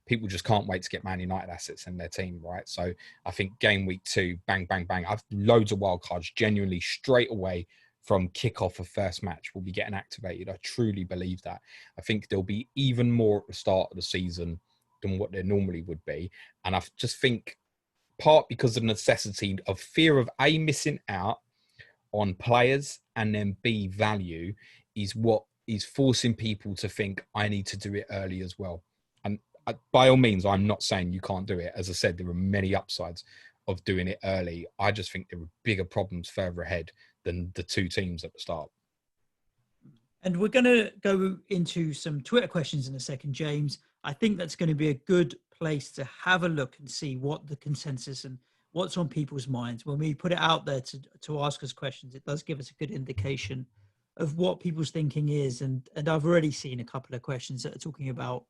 people just can't wait to get Man United assets in their team, right? So I think game week 2, bang, bang, bang. I've loads of wild cards genuinely straight away from kickoff of first match will be getting activated. I truly believe that. I think there'll be even more at the start of the season than what there normally would be. And I just think part because of the necessity of fear of A, missing out on players, and then B, value is what is forcing people to think I need to do it early as well. And by all means, I'm not saying you can't do it. As I said, there are many upsides of doing it early. I just think there are bigger problems further ahead than the 2 teams at the start. And we're going to go into some Twitter questions in a second, James. I think that's going to be a good place to have a look and see what the consensus and what's on people's minds. When we put it out there to ask us questions, it does give us a good indication of what people's thinking is. And I've already seen a couple of questions that are talking about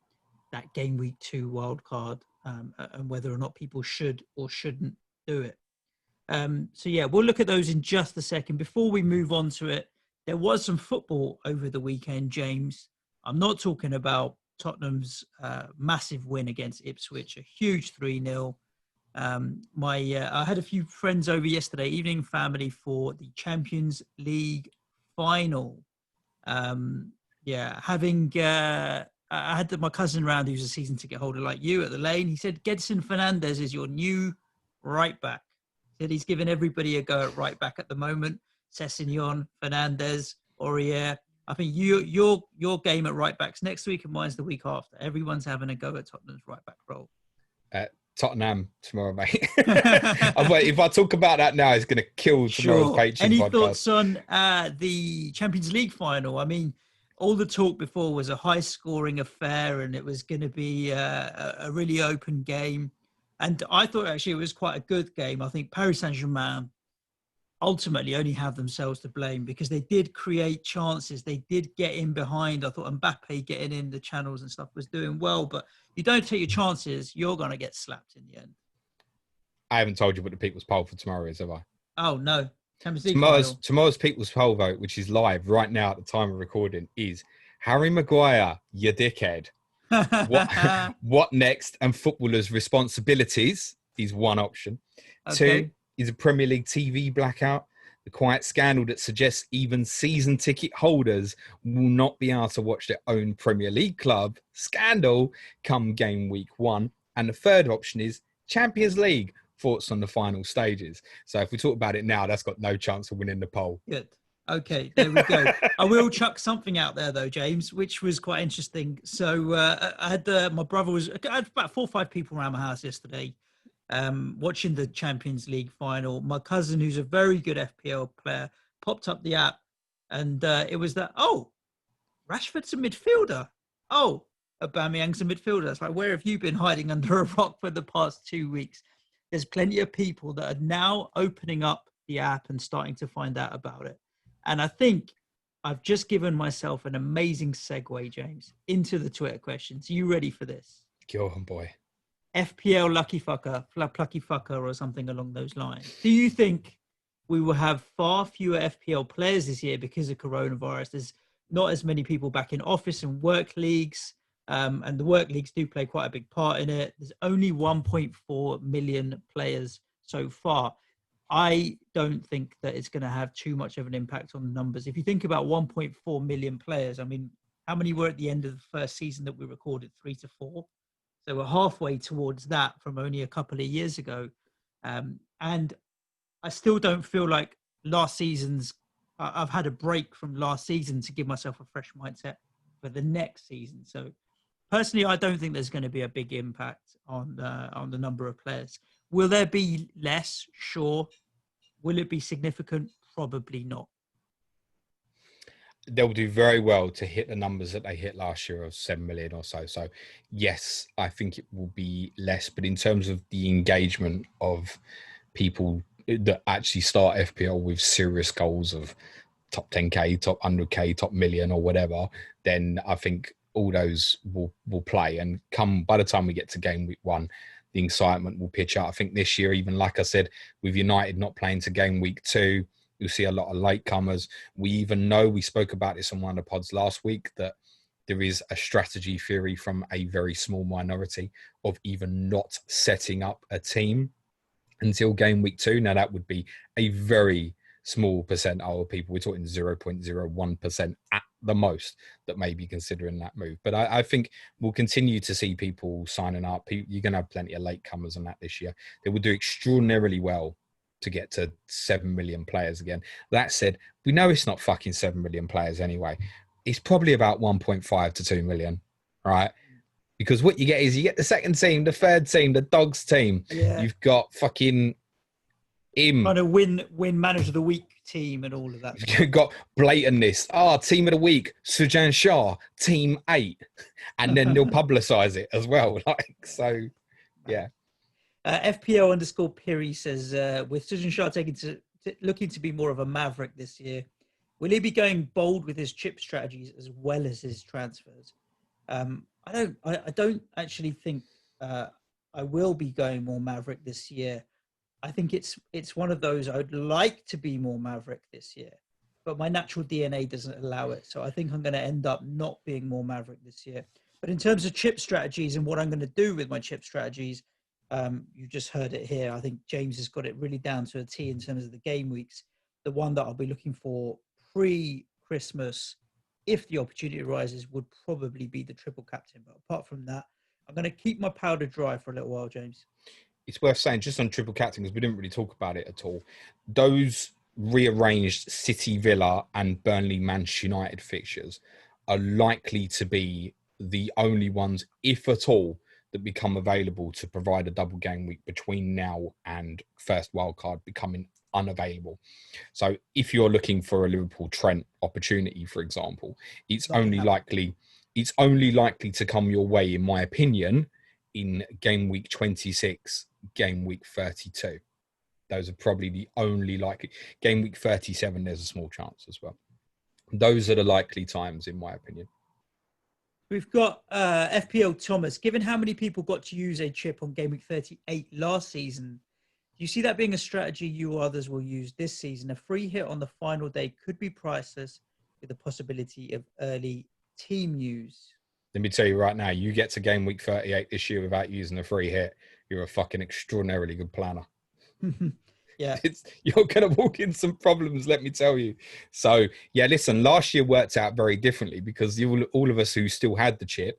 that game week 2 wildcard and whether or not people should or shouldn't do it. So yeah, we'll look at those in just a second. Before we move on to it, there was some football over the weekend, James. I'm not talking about Tottenham's massive win against Ipswich, a huge 3-0. I had a few friends over yesterday evening, family, for the Champions League final. I had my cousin round who's a season ticket holder like you at the Lane. He said Gedson Fernandez is your new right back. He said he's giving everybody a go at right back at the moment. Sessegnon, Fernandez, Aurier. I think your game at right back's next week and mine's the week after. Everyone's having a go at Tottenham's right back role. Tottenham tomorrow, mate. If I talk about that now, it's going to kill tomorrow's Patreon Any podcast. Thoughts on the Champions League final? I mean, all the talk before was a high-scoring affair, and it was going to be a really open game. And I thought actually it was quite a good game. I think Paris Saint-Germain ultimately only have themselves to blame because they did create chances. They did get in behind. I thought Mbappe getting in the channels and stuff was doing well, but you don't take your chances, you're going to get slapped in the end. I haven't told you what the people's poll for tomorrow is, have I? Oh, no. Tomorrow's people's poll vote, which is live right now at the time of recording, is Harry Maguire, you dickhead. What next? And footballers' responsibilities is one option. Okay. 2 is a Premier League TV blackout. The quiet scandal that suggests even season ticket holders will not be able to watch their own Premier League club scandal come game week 1. And the third option is Champions League, thoughts on the final stages. So if we talk about it now, that's got no chance of winning the poll. Good. Okay, there we go. I will chuck something out there though, James, which was quite interesting. So I had I had about 4 or 5 people around my house yesterday watching the Champions League final. My cousin, who's a very good FPL player, popped up the app, and it was that, oh, Rashford's a midfielder. Oh, Aubameyang's a midfielder. It's like, where have you been hiding under a rock for the past 2 weeks? There's plenty of people that are now opening up the app and starting to find out about it. And I think I've just given myself an amazing segue, James, into the Twitter questions. Are you ready for this? Go on, boy. FPL lucky fucker, plucky fucker, or something along those lines. Do you think we will have far fewer FPL players this year because of coronavirus? There's not as many people back in office and work leagues, and the work leagues do play quite a big part in it. There's only 1.4 million players so far. I don't think that it's going to have too much of an impact on the numbers. If you think about 1.4 million players, I mean, how many were at the end of the first season that we recorded? 3 to 4. So we're halfway towards that from only a couple of years ago. And I still don't feel like I've had a break from last season to give myself a fresh mindset for the next season. So personally, I don't think there's going to be a big impact on the number of players. Will there be less? Sure. Will it be significant? Probably not. They'll do very well to hit the numbers that they hit last year of 7 million or so. So, yes, I think it will be less. But in terms of the engagement of people that actually start FPL with serious goals of top 10K, top 100K, top million or whatever, then I think all those will play. And by the time we get to game week 1, the excitement will pitch out. I think this year, even like I said, with United not playing to game week 2, you'll see a lot of latecomers. We even know, we spoke about this on one of the pods last week, that there is a strategy theory from a very small minority of even not setting up a team until game week 2. Now, that would be a very small percentile of people. We're talking 0.01% at the most that may be considering that move. But I think we'll continue to see people signing up. You're going to have plenty of latecomers on that this year. They will do extraordinarily well to get to 7 million players again. That said, we know it's not fucking 7 million players anyway. It's probably about 1.5 to 2 million, right? Because what you get is you get the second team, the third team, the dogs team. Yeah. You've got fucking him trying to win manager of the week team and all of that. You've got blatantness. Team of the week, Sujan Shah, team 8. And then they'll publicise it as well. Yeah. FPL_Piri says, with Sujan Shah looking to be more of a maverick this year, will he be going bold with his chip strategies as well as his transfers? I don't actually think I will be going more maverick this year. I think it's one of those, I would like to be more maverick this year, but my natural DNA doesn't allow it. So I think I'm going to end up not being more maverick this year. But in terms of chip strategies and what I'm going to do with my chip strategies, you just heard it here. I think James has got it really down to a T in terms of the game weeks. The one that I'll be looking for pre-Christmas, if the opportunity arises, would probably be the triple captain. But apart from that, I'm going to keep my powder dry for a little while, James. It's worth saying, just on triple captain, because we didn't really talk about it at all, those rearranged City, Villa and Burnley Manchester United fixtures are likely to be the only ones, if at all, that become available to provide a double game week between now and first wildcard becoming unavailable. So if you're looking for a Liverpool Trent opportunity, for example, it's only likely to come your way, in my opinion, in game week 26, game week 32. Those are probably the only likely. Game week 37, there's a small chance as well. Those are the likely times, in my opinion. We've got FPL Thomas. Given how many people got to use a chip on game week 38 last season, do you see that being a strategy you or others will use this season? A free hit on the final day could be priceless with the possibility of early team use. Let me tell you right now, you get to game week 38 this year without using a free hit, you're a fucking extraordinarily good planner. Yeah. You're going to walk in some problems, let me tell you. So, yeah, listen, last year worked out very differently because all of us who still had the chip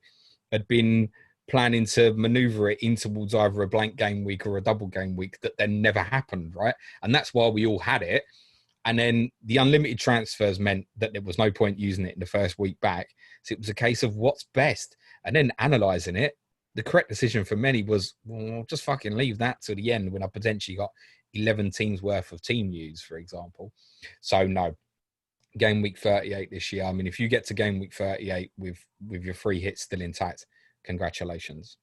had been planning to maneuver it in towards either a blank game week or a double game week that then never happened, right? And that's why we all had it. And then the unlimited transfers meant that there was no point using it in the first week back. So it was a case of what's best. And then analysing it, the correct decision for many was, well, just fucking leave that to the end when I potentially got 11 teams worth of team use, for example. So no, game week 38 this year. I mean, if you get to game week 38 with your free hits still intact, congratulations.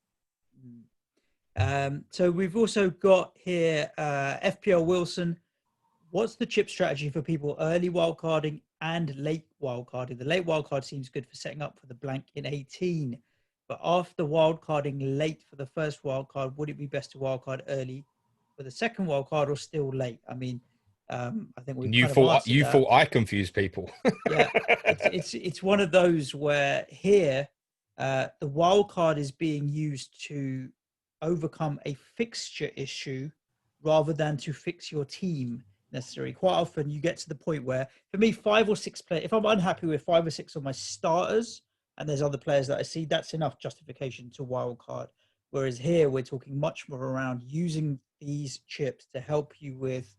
So we've also got here FPL Wilson. What's the chip strategy for people early wildcarding and late wildcarding? The late wildcard seems good for setting up for the blank in 18. But after wildcarding late for the first wildcard, would it be best to wildcard early for the second wildcard or still late? I mean, I think you thought I confused people. Yeah, it's one of those where here the wildcard is being used to overcome a fixture issue rather than to fix your team necessarily. Quite often you get to the point where, for me, 5 or 6 players, if I'm unhappy with 5 or 6 of my starters and there's other players that I see, that's enough justification to wildcard. Whereas here we're talking much more around using these chips to help you with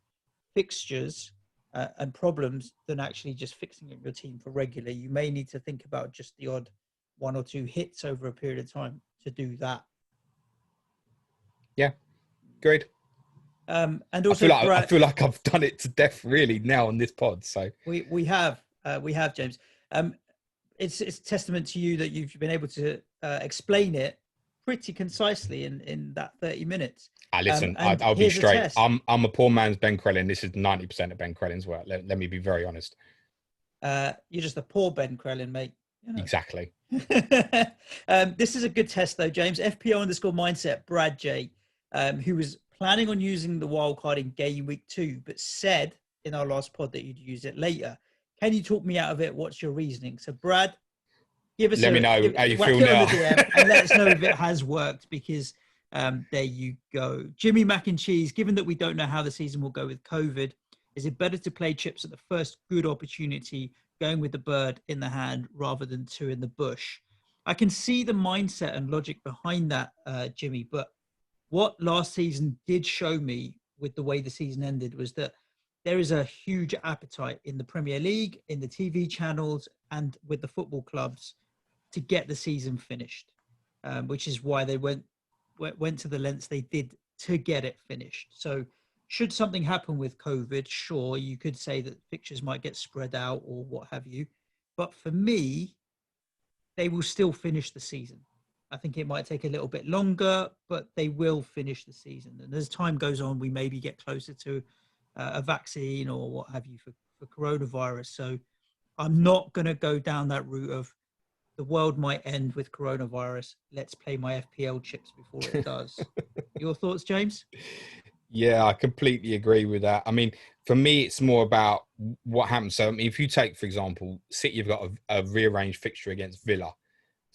fixtures and problems than actually just fixing your team for regular. You may need to think about just the odd 1 or 2 hits over a period of time to do that. Yeah, great. And also, I feel like I've done it to death really now on this pod. So we have James. It's testament to you that you've been able to explain it pretty concisely in that 30 minutes. Listen, I'll be straight. I'm a poor man's Ben Crellin. This is 90% of Ben Crellin's work. Let me be very honest. You're just a poor Ben Crellin, mate. You know. Exactly. This is a good test, though, James. FPL_mindset, Brad J, who was planning on using the wildcard in game week 2, but said in our last pod that you'd use it later. Can you talk me out of it? What's your reasoning? So, Brad, let me know how you feel now. And let us know if it has worked, because there you go. Jimmy Mac and Cheese, given that we don't know how the season will go with COVID, is it better to play chips at the first good opportunity, going with the bird in the hand rather than 2 in the bush? I can see the mindset and logic behind that, Jimmy, but what last season did show me with the way the season ended was that there is a huge appetite in the Premier League, in the TV channels, and with the football clubs to get the season finished, which is why they went to the lengths they did to get it finished. So should something happen with COVID, sure, you could say that fixtures might get spread out or what have you. But for me, they will still finish the season. I think it might take a little bit longer, but they will finish the season. And as time goes on, we maybe get closer to a vaccine or what have you for coronavirus. So I'm not going to go down that route of the world might end with coronavirus. Let's play my FPL chips before it does. Your thoughts, James? Yeah, I completely agree with that. I mean, for me, it's more about what happens. So, I mean, if you take, for example, City have got a rearranged fixture against Villa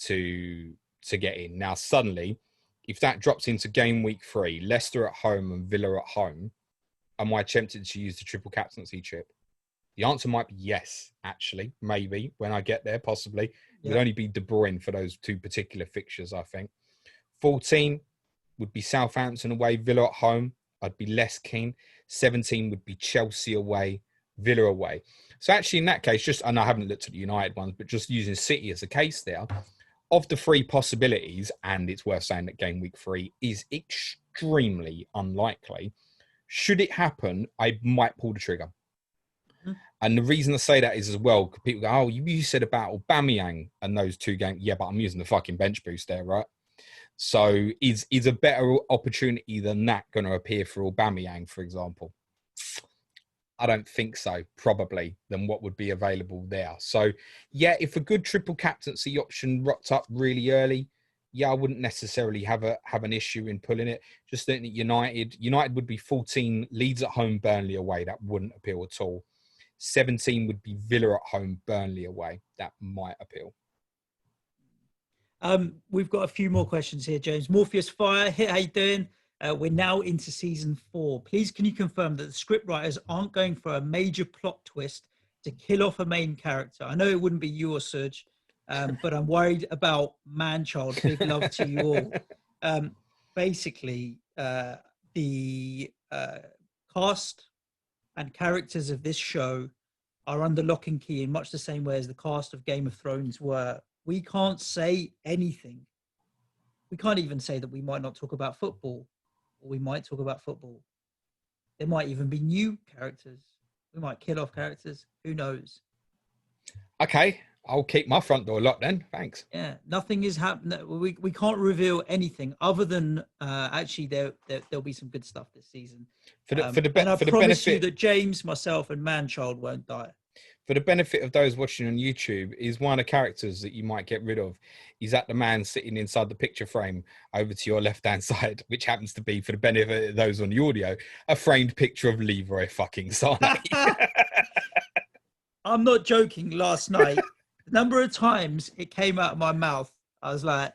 to get in. Now, suddenly, if that drops into game week 3, Leicester at home and Villa at home, am I tempted to use the triple captaincy chip? The answer might be yes, actually, maybe, when I get there, possibly. It would only be De Bruyne for those 2 particular fixtures, I think. 14 would be Southampton away, Villa at home. I'd be less keen. 17 would be Chelsea away, Villa away. So actually, in that case, and I haven't looked at the United ones, but just using City as a case there, of the 3 possibilities, and it's worth saying that game week 3 is extremely unlikely. Should it happen, I might pull the trigger. And the reason I say that is as well, people go, oh, you said about Aubameyang and those 2 games. Yeah, but I'm using the fucking bench boost there, right? So is a better opportunity than that going to appear for Aubameyang, for example? I don't think so, probably, than what would be available there. So, yeah, if a good triple captaincy option rocked up really early, yeah, I wouldn't necessarily have an issue in pulling it. Just think that United would be 14, Leeds at home, Burnley away. That wouldn't appeal at all. 17 would be Villa at home, Burnley away. That might appeal. We've got a few more questions here, James. Morpheus Fire, how you doing? We're now into season 4. Please, can you confirm that the script writers aren't going for a major plot twist to kill off a main character? I know it wouldn't be you or Suj, but I'm worried about Manchild. Big love to you all. Basically, the cast and characters of this show are under lock and key in much the same way as the cast of Game of Thrones were. We can't say anything. We can't even say that we might not talk about football, or we might talk about football. There might even be new characters. We might kill off characters. Who knows? Okay, I'll keep my front door locked then. Thanks. Yeah, nothing is happening. We can't reveal anything other than actually there'll be some good stuff this season. And I promise you that James, myself, and Manchild won't die. For the benefit of those watching on YouTube, is one of the characters that you might get rid of. Is that the man sitting inside the picture frame over to your left-hand side, which happens to be, for the benefit of those on the audio, a framed picture of Leroy fucking Sané. I'm not joking. Last night, the number of times it came out of my mouth, I was like,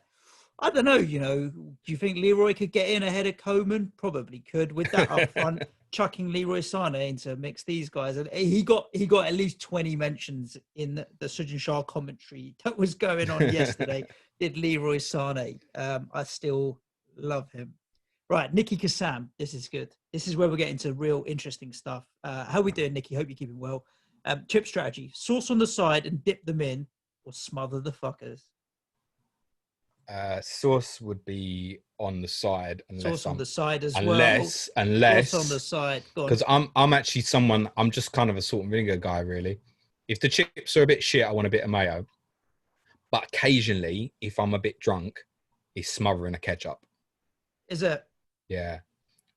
I don't know, do you think Leroy could get in ahead of Coman? Probably could, with that up front. Chucking Leroy Sané in to mix these guys, and he got at least 20 mentions in the Suj and Shah commentary that was going on yesterday. Did Leroy Sané? I still love him. Right, Nikki Kassam, this is good. This is where we're getting to real interesting stuff. How are we doing, Nikki? Hope you're keeping well. Chip strategy: sauce on the side and dip them in, or smother the fuckers. Sauce would be on the side, sauce on the side as unless sauce on the side, because I'm actually I'm just kind of a salt and vinegar guy, really. If the chips are a bit shit, I want a bit of mayo. But occasionally, if I'm a bit drunk, it's smothering a ketchup. Is it? Yeah.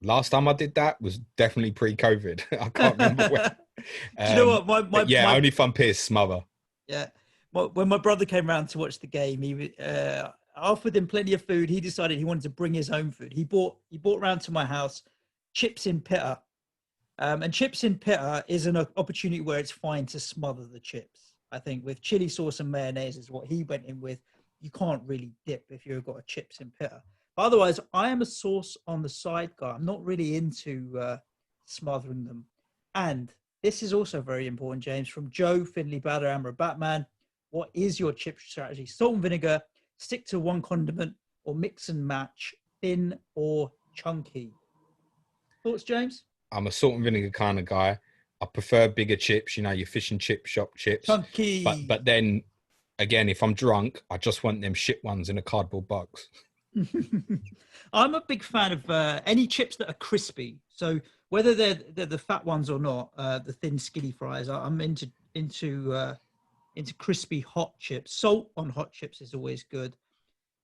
Last time I did that was definitely pre-COVID. I can't remember when. Do you know what? Only if I'm pissed, smother. Yeah. When my brother came round to watch the game, he offered him plenty of food. He decided he wanted to bring his own food. He brought round to my house chips in pitta. And chips in pitta is an opportunity where it's fine to smother the chips. I think with chili sauce and mayonnaise is what he went in with. You can't really dip if you've got a chips in pitta. But otherwise, I am a sauce on the side guy. I'm not really into smothering them. And this is also very important, James, from Joe, Finley, Bader, Amber, Batman. What is your chip strategy? Salt and vinegar, stick to one condiment, or mix and match, thin or chunky? Thoughts, James? I'm a salt and vinegar kind of guy. I prefer bigger chips, your fish and chip shop chips. Chunky. But then, again, if I'm drunk, I just want them shit ones in a cardboard box. I'm a big fan of any chips that are crispy. So whether they're the fat ones or not, the thin skinny fries, I'm into crispy hot chips. Salt on hot chips is always good.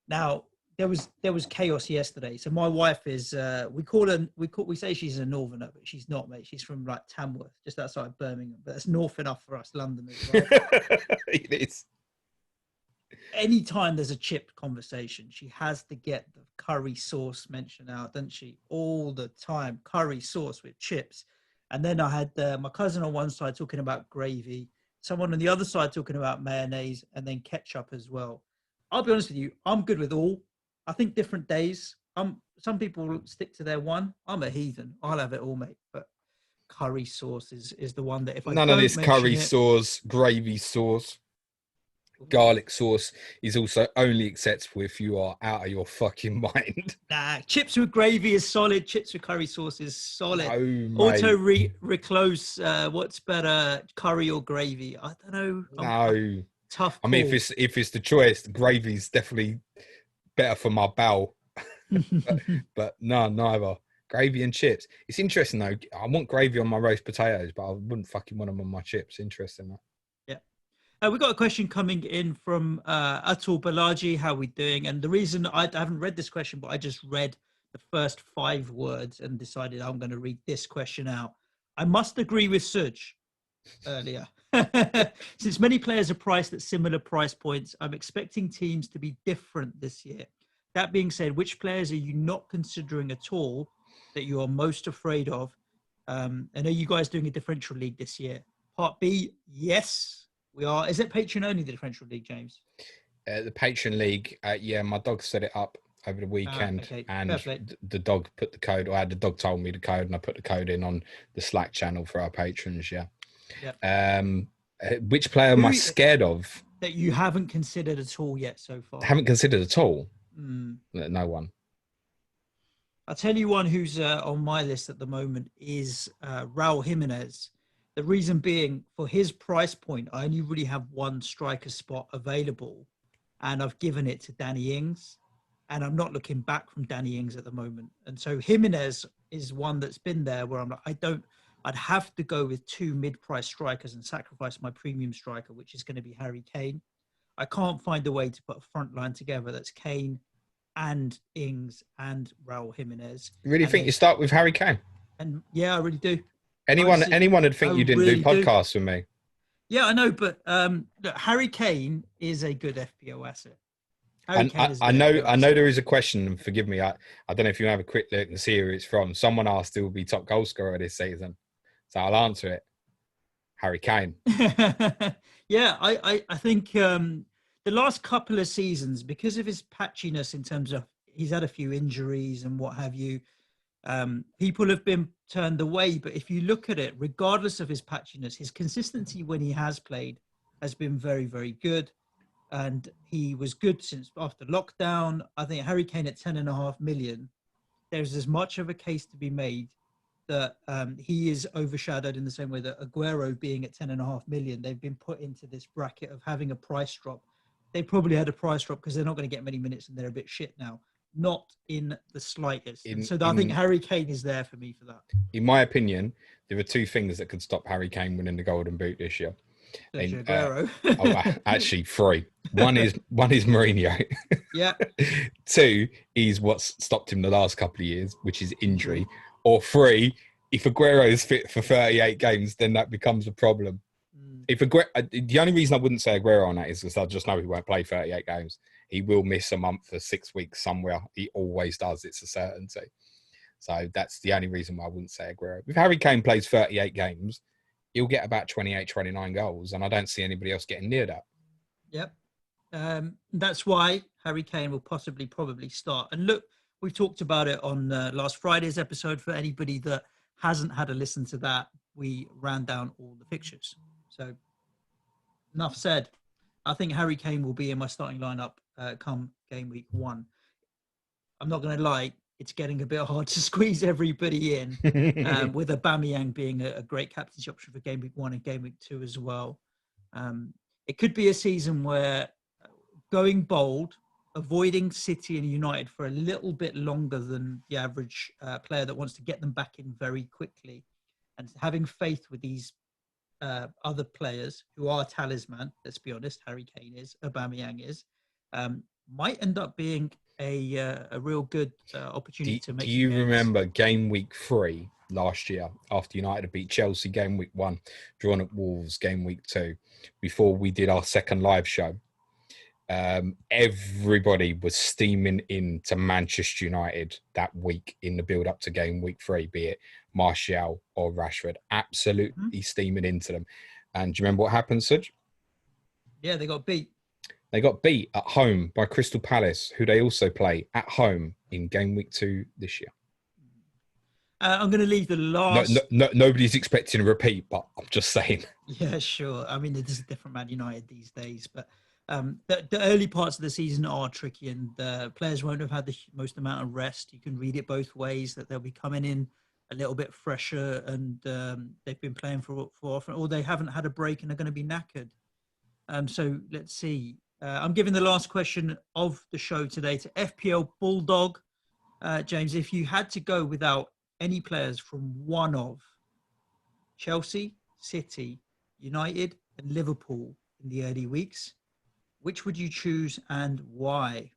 Now there was chaos yesterday. So my wife is we say she's a northerner, but she's not, mate. She's from like Tamworth, just outside Birmingham. But that's north enough for us Londoners, right? It is. Anytime there's a chip conversation, she has to get the curry sauce mentioned out, doesn't she? All the time, curry sauce with chips. And then I had my cousin on one side talking about gravy, someone on the other side talking about mayonnaise, and then ketchup as well. I'll be honest with you, I'm good with all. I think different days. Some people stick to their one. I'm a heathen. I'll have it all, mate. But curry sauce is the one that if None of this curry sauce, gravy sauce, garlic sauce is also only acceptable if you are out of your fucking mind. Nah, chips with gravy is solid. Chips with curry sauce is solid. No, Auto reclose. What's better, curry or gravy? I don't know. No, tough call. I mean, if it's the choice, the gravy's definitely better for my bowel. but no, neither. Gravy and chips. It's interesting though. I want gravy on my roast potatoes, but I wouldn't fucking want them on my chips. Interesting that. We've got a question coming in from Atul Balaji. How are we doing? And the reason I haven't read this question, but I just read the first 5 words and decided I'm going to read this question out. I must agree with Suj earlier. Since many players are priced at similar price points, I'm expecting teams to be different this year. That being said, which players are you not considering at all that you are most afraid of? And are you guys doing a differential league this year? Part B, yes. We are. Is it Patreon only, the differential league, James? The Patreon league, yeah, my dog set it up over the weekend, okay. and the dog put the code, or the dog told me the code, and I put the code in on the Slack channel for our patrons. Yeah. Which player am I scared of? That you haven't considered at all yet so far? Haven't considered at all? No one. I'll tell you one who's on my list at the moment is Raul Jimenez. The reason being, for his price point, I only really have one striker spot available, and I've given it to Danny Ings, and I'm not looking back from Danny Ings at the moment. And so Jimenez is one that's been there where I'm like, I'd have to go with 2 mid-price strikers and sacrifice my premium striker, which is going to be Harry Kane. I can't find a way to put a front line together that's Kane and Ings and Raul Jimenez. You really think you start with Harry Kane? And yeah, I really do. Anyone would think you didn't really do podcasts with me. Yeah, I know, but look, Harry Kane is a good FPL asset. I know there is a question, and forgive me, I don't know if you have a quick look and see who it's from. Someone asked who will be top goal scorer this season. So I'll answer it. Harry Kane. Yeah, I think the last couple of seasons, because of his patchiness in terms of he's had a few injuries and what have you, people have been turned away. But if you look at it, regardless of his patchiness, his consistency when he has played has been very, very good. And he was good since after lockdown. I think Harry Kane at 10.5 million, there's as much of a case to be made that he is overshadowed in the same way that Aguero being at 10.5 million, they've been put into this bracket of having a price drop. They probably had a price drop because they're not going to get many minutes and they're a bit shit now. Not in the slightest. I think Harry Kane is there for me for that. In my opinion, there are 2 things that could stop Harry Kane winning the Golden Boot this year. Aguero. Actually 3. One is Mourinho. Yeah. 2 is what's stopped him the last couple of years, which is injury. Or 3, if Aguero is fit for 38 games, then that becomes a problem. If the only reason I wouldn't say Aguero on that is because I just know he won't play 38 games. He will miss a month or 6 weeks somewhere. He always does. It's a certainty. So that's the only reason why I wouldn't say Aguero. If Harry Kane plays 38 games, he'll get about 28, 29 goals, and I don't see anybody else getting near that. Yep. That's why Harry Kane will probably start. And look, we talked about it on last Friday's episode. For anybody that hasn't had a listen to that, we ran down all the fixtures. So enough said. I think Harry Kane will be in my starting lineup come game week 1. I'm not going to lie, it's getting a bit hard to squeeze everybody in, with Aubameyang being a great captaincy option for game week 1 and game week 2 as well. It could be a season where going bold avoiding City and United for a little bit longer than the average player that wants to get them back in very quickly, and having faith with these other players who are talisman, let's be honest, Harry Kane is, Aubameyang is, might end up being a real good opportunity to make Do some you gains. remember game week 3 last year after United had beat Chelsea game week 1, drawn at Wolves game week 2, before we did our second live show? Everybody was steaming into Manchester United that week in the build up to game week 3, be it Martial or Rashford, absolutely steaming into them. And do you remember what happened, Suj? Yeah, they got beat. They got beat at home by Crystal Palace, who they also play at home in game week 2 this year. I'm going to leave the last. Nobody's expecting a repeat, but I'm just saying. Yeah, sure. I mean, it is a different Man United these days, but the early parts of the season are tricky, and players won't have had the most amount of rest. You can read it both ways, that they'll be coming in a little bit fresher, and they've been playing for often, or they haven't had a break and are going to be knackered. So let's see. I'm giving the last question of the show today to FPL Bulldog. James, if you had to go without any players from one of Chelsea, City, United, and Liverpool in the early weeks, which would you choose and why?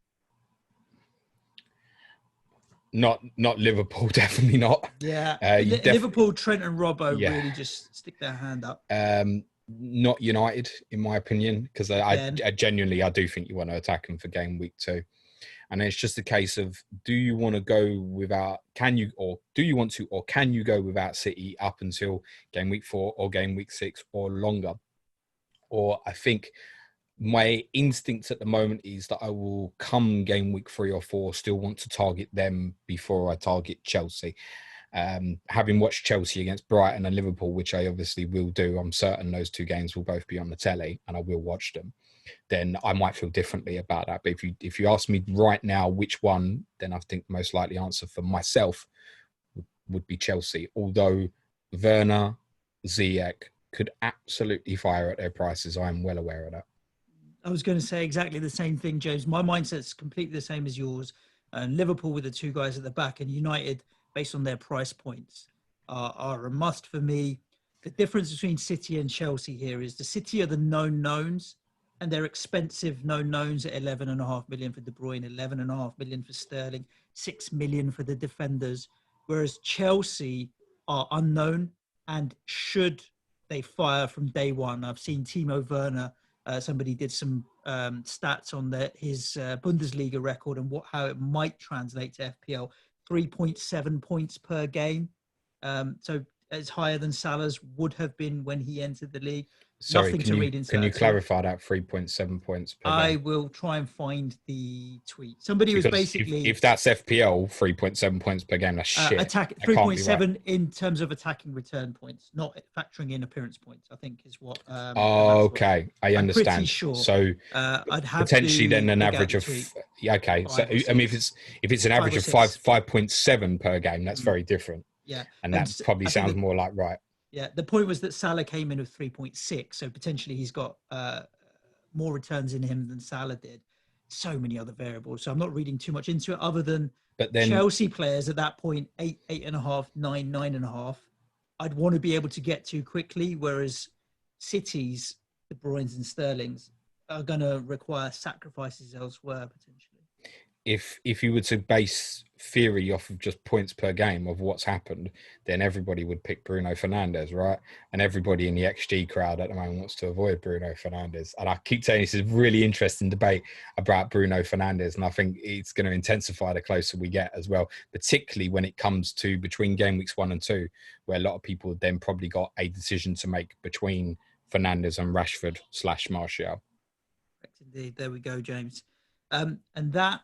Not Liverpool, definitely not. Yeah, Liverpool, Trent and Robbo really just stick their hand up. Not United, in my opinion, because I genuinely do think you want to attack them for game week 2. And it's just a case of, do you want to go without, can you go without City up until game week 4 or game week 6 or longer? Or I think my instinct at the moment is that I will come game week 3 or 4 still want to target them before I target Chelsea. Having watched Chelsea against Brighton and Liverpool, which I obviously will do, I'm certain those 2 games will both be on the telly and I will watch them, then I might feel differently about that. But if you ask me right now which one, then I think the most likely answer for myself would be Chelsea. Although Werner, Ziyech could absolutely fire at their prices. I am well aware of that. I was going to say exactly the same thing, James. My mindset's completely the same as yours. Liverpool with the 2 guys at the back, and United, based on their price points, are a must for me. The difference between City and Chelsea here is the City are the known knowns, and they're expensive known knowns at 11.5 million for De Bruyne, 11.5 million for Sterling, 6 million for the defenders. Whereas Chelsea are unknown, and should they fire from day one? I've seen Timo Werner. Somebody did some stats on his Bundesliga record and how it might translate to FPL. 3.7 points per game. So it's higher than Salah's would have been when he entered the league. Sorry, Nothing to read into can that you clarify that 3.7 points per game? I will try and find the tweet. Somebody was basically... If that's FPL, 3.7 points per game, that's shit. 3.7 in terms of attacking return points, not factoring in appearance points, I think is what... okay, I understand. I'm pretty sure. So I'd have potentially to then an average of... Okay, so I mean, if it's an average of 5.7 per game, that's very different. Yeah. And that probably sounds more like right. Yeah, the point was that Salah came in with 3.6, so potentially he's got more returns in him than Salah did. So many other variables, so I'm not reading too much into it other than Chelsea players at that point, 8, 8.5, 9, 9.5, I'd want to be able to get to quickly, whereas City's, De Bruyne's and Sterling's are going to require sacrifices elsewhere, potentially. If you were to base theory off of just points per game of what's happened, then everybody would pick Bruno Fernandes, right? And everybody in the XG crowd at the moment wants to avoid Bruno Fernandes. And I keep saying this is a really interesting debate about Bruno Fernandes, and I think it's going to intensify the closer we get as well, particularly when it comes to between game weeks 1 and 2, where a lot of people then probably got a decision to make between Fernandes and Rashford / Martial. Indeed, there we go, James. And that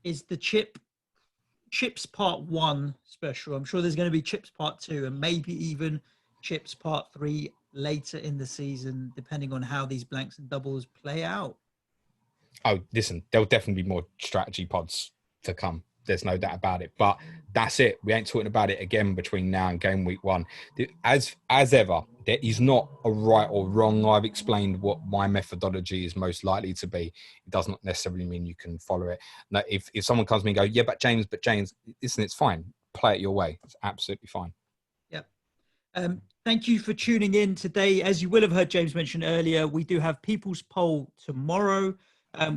is the Chips Part 1 special. I'm sure there's going to be Chips Part 2 and maybe even Chips Part 3 later in the season, depending on how these blanks and doubles play out. Oh, listen, there'll definitely be more strategy pods to come. There's no doubt about it. But that's it. We ain't talking about it again between now and game week 1. As ever, there is not a right or wrong. I've explained what my methodology is most likely to be. It does not necessarily mean you can follow it. Now, if someone comes to me and goes, yeah, but James, listen, it's fine. Play it your way. It's absolutely fine. Yeah. Thank you for tuning in today. As you will have heard James mention earlier, we do have People's Poll tomorrow,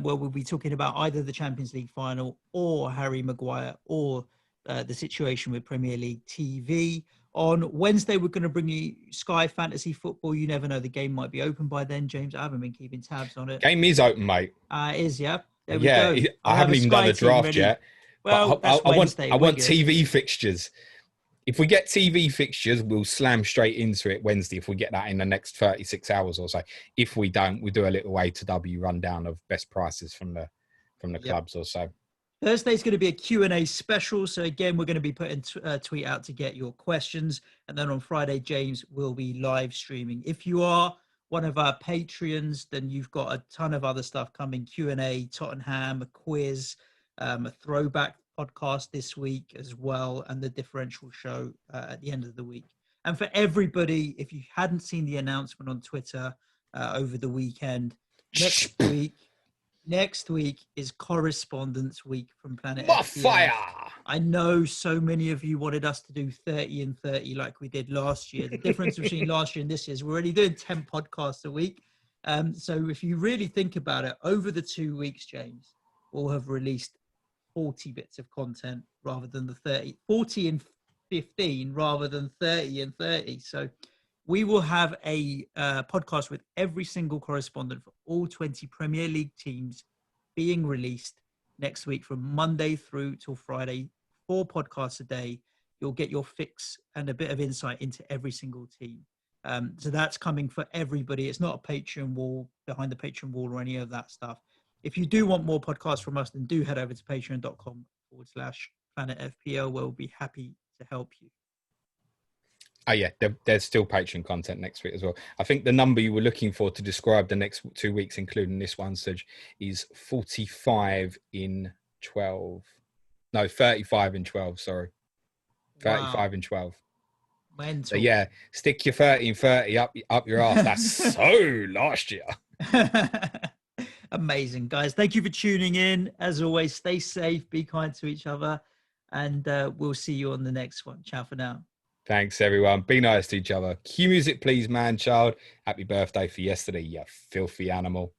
where we'll be talking about either the Champions League final or Harry Maguire or the situation with Premier League TV. On Wednesday, we're going to bring you Sky Fantasy Football. You never know, the game might be open by then, James. I haven't been keeping tabs on it. Game is open, mate. It is, yeah. There we go. I haven't even done the draft yet. Well, that's Wednesday. I want TV fixtures. If we get TV fixtures, we'll slam straight into it Wednesday if we get that in the next 36 hours or so. If we don't, we do a little A to W rundown of best prices from the clubs or so. Thursday's going to be a Q&A special. So again, we're going to be putting a tweet out to get your questions. And then on Friday, James will be live streaming. If you are one of our Patreons, then you've got a ton of other stuff coming. Q&A, Tottenham, a quiz, a throwback podcast this week as well, and the differential show at the end of the week. And for everybody, if you hadn't seen the announcement on Twitter over the weekend, next week is Correspondence Week from Planet FPL. Fire! I know so many of you wanted us to do 30 and 30 like we did last year. The difference between last year and this year is we're already doing 10 podcasts a week. So if you really think about it, over the 2 weeks, James, we'll have released 40 bits of content rather than the 30, 40 and 15 rather than 30 and 30. So we will have a podcast with every single correspondent for all 20 Premier League teams being released next week from Monday through till Friday, 4 podcasts a day. You'll get your fix and a bit of insight into every single team. So that's coming for everybody. It's not a Patreon wall, behind the Patreon wall or any of that stuff. If you do want more podcasts from us, then do head over to patreon.com/Planet FPL, where we'll be happy to help you. Oh, yeah, there's still Patreon content next week as well. I think the number you were looking for to describe the next 2 weeks, including this one, Suj, is 45 in 12. No, 35 in 12, sorry. 35 in 12. Mental. So, yeah, stick your 30 and 30 up your ass. That's so last year. Amazing, guys. Thank you for tuning in. As always, stay safe, be kind to each other, and we'll see you on the next one. Ciao for now. Thanks, everyone. Be nice to each other. Cue music, please, man child. Happy birthday for yesterday, you filthy animal.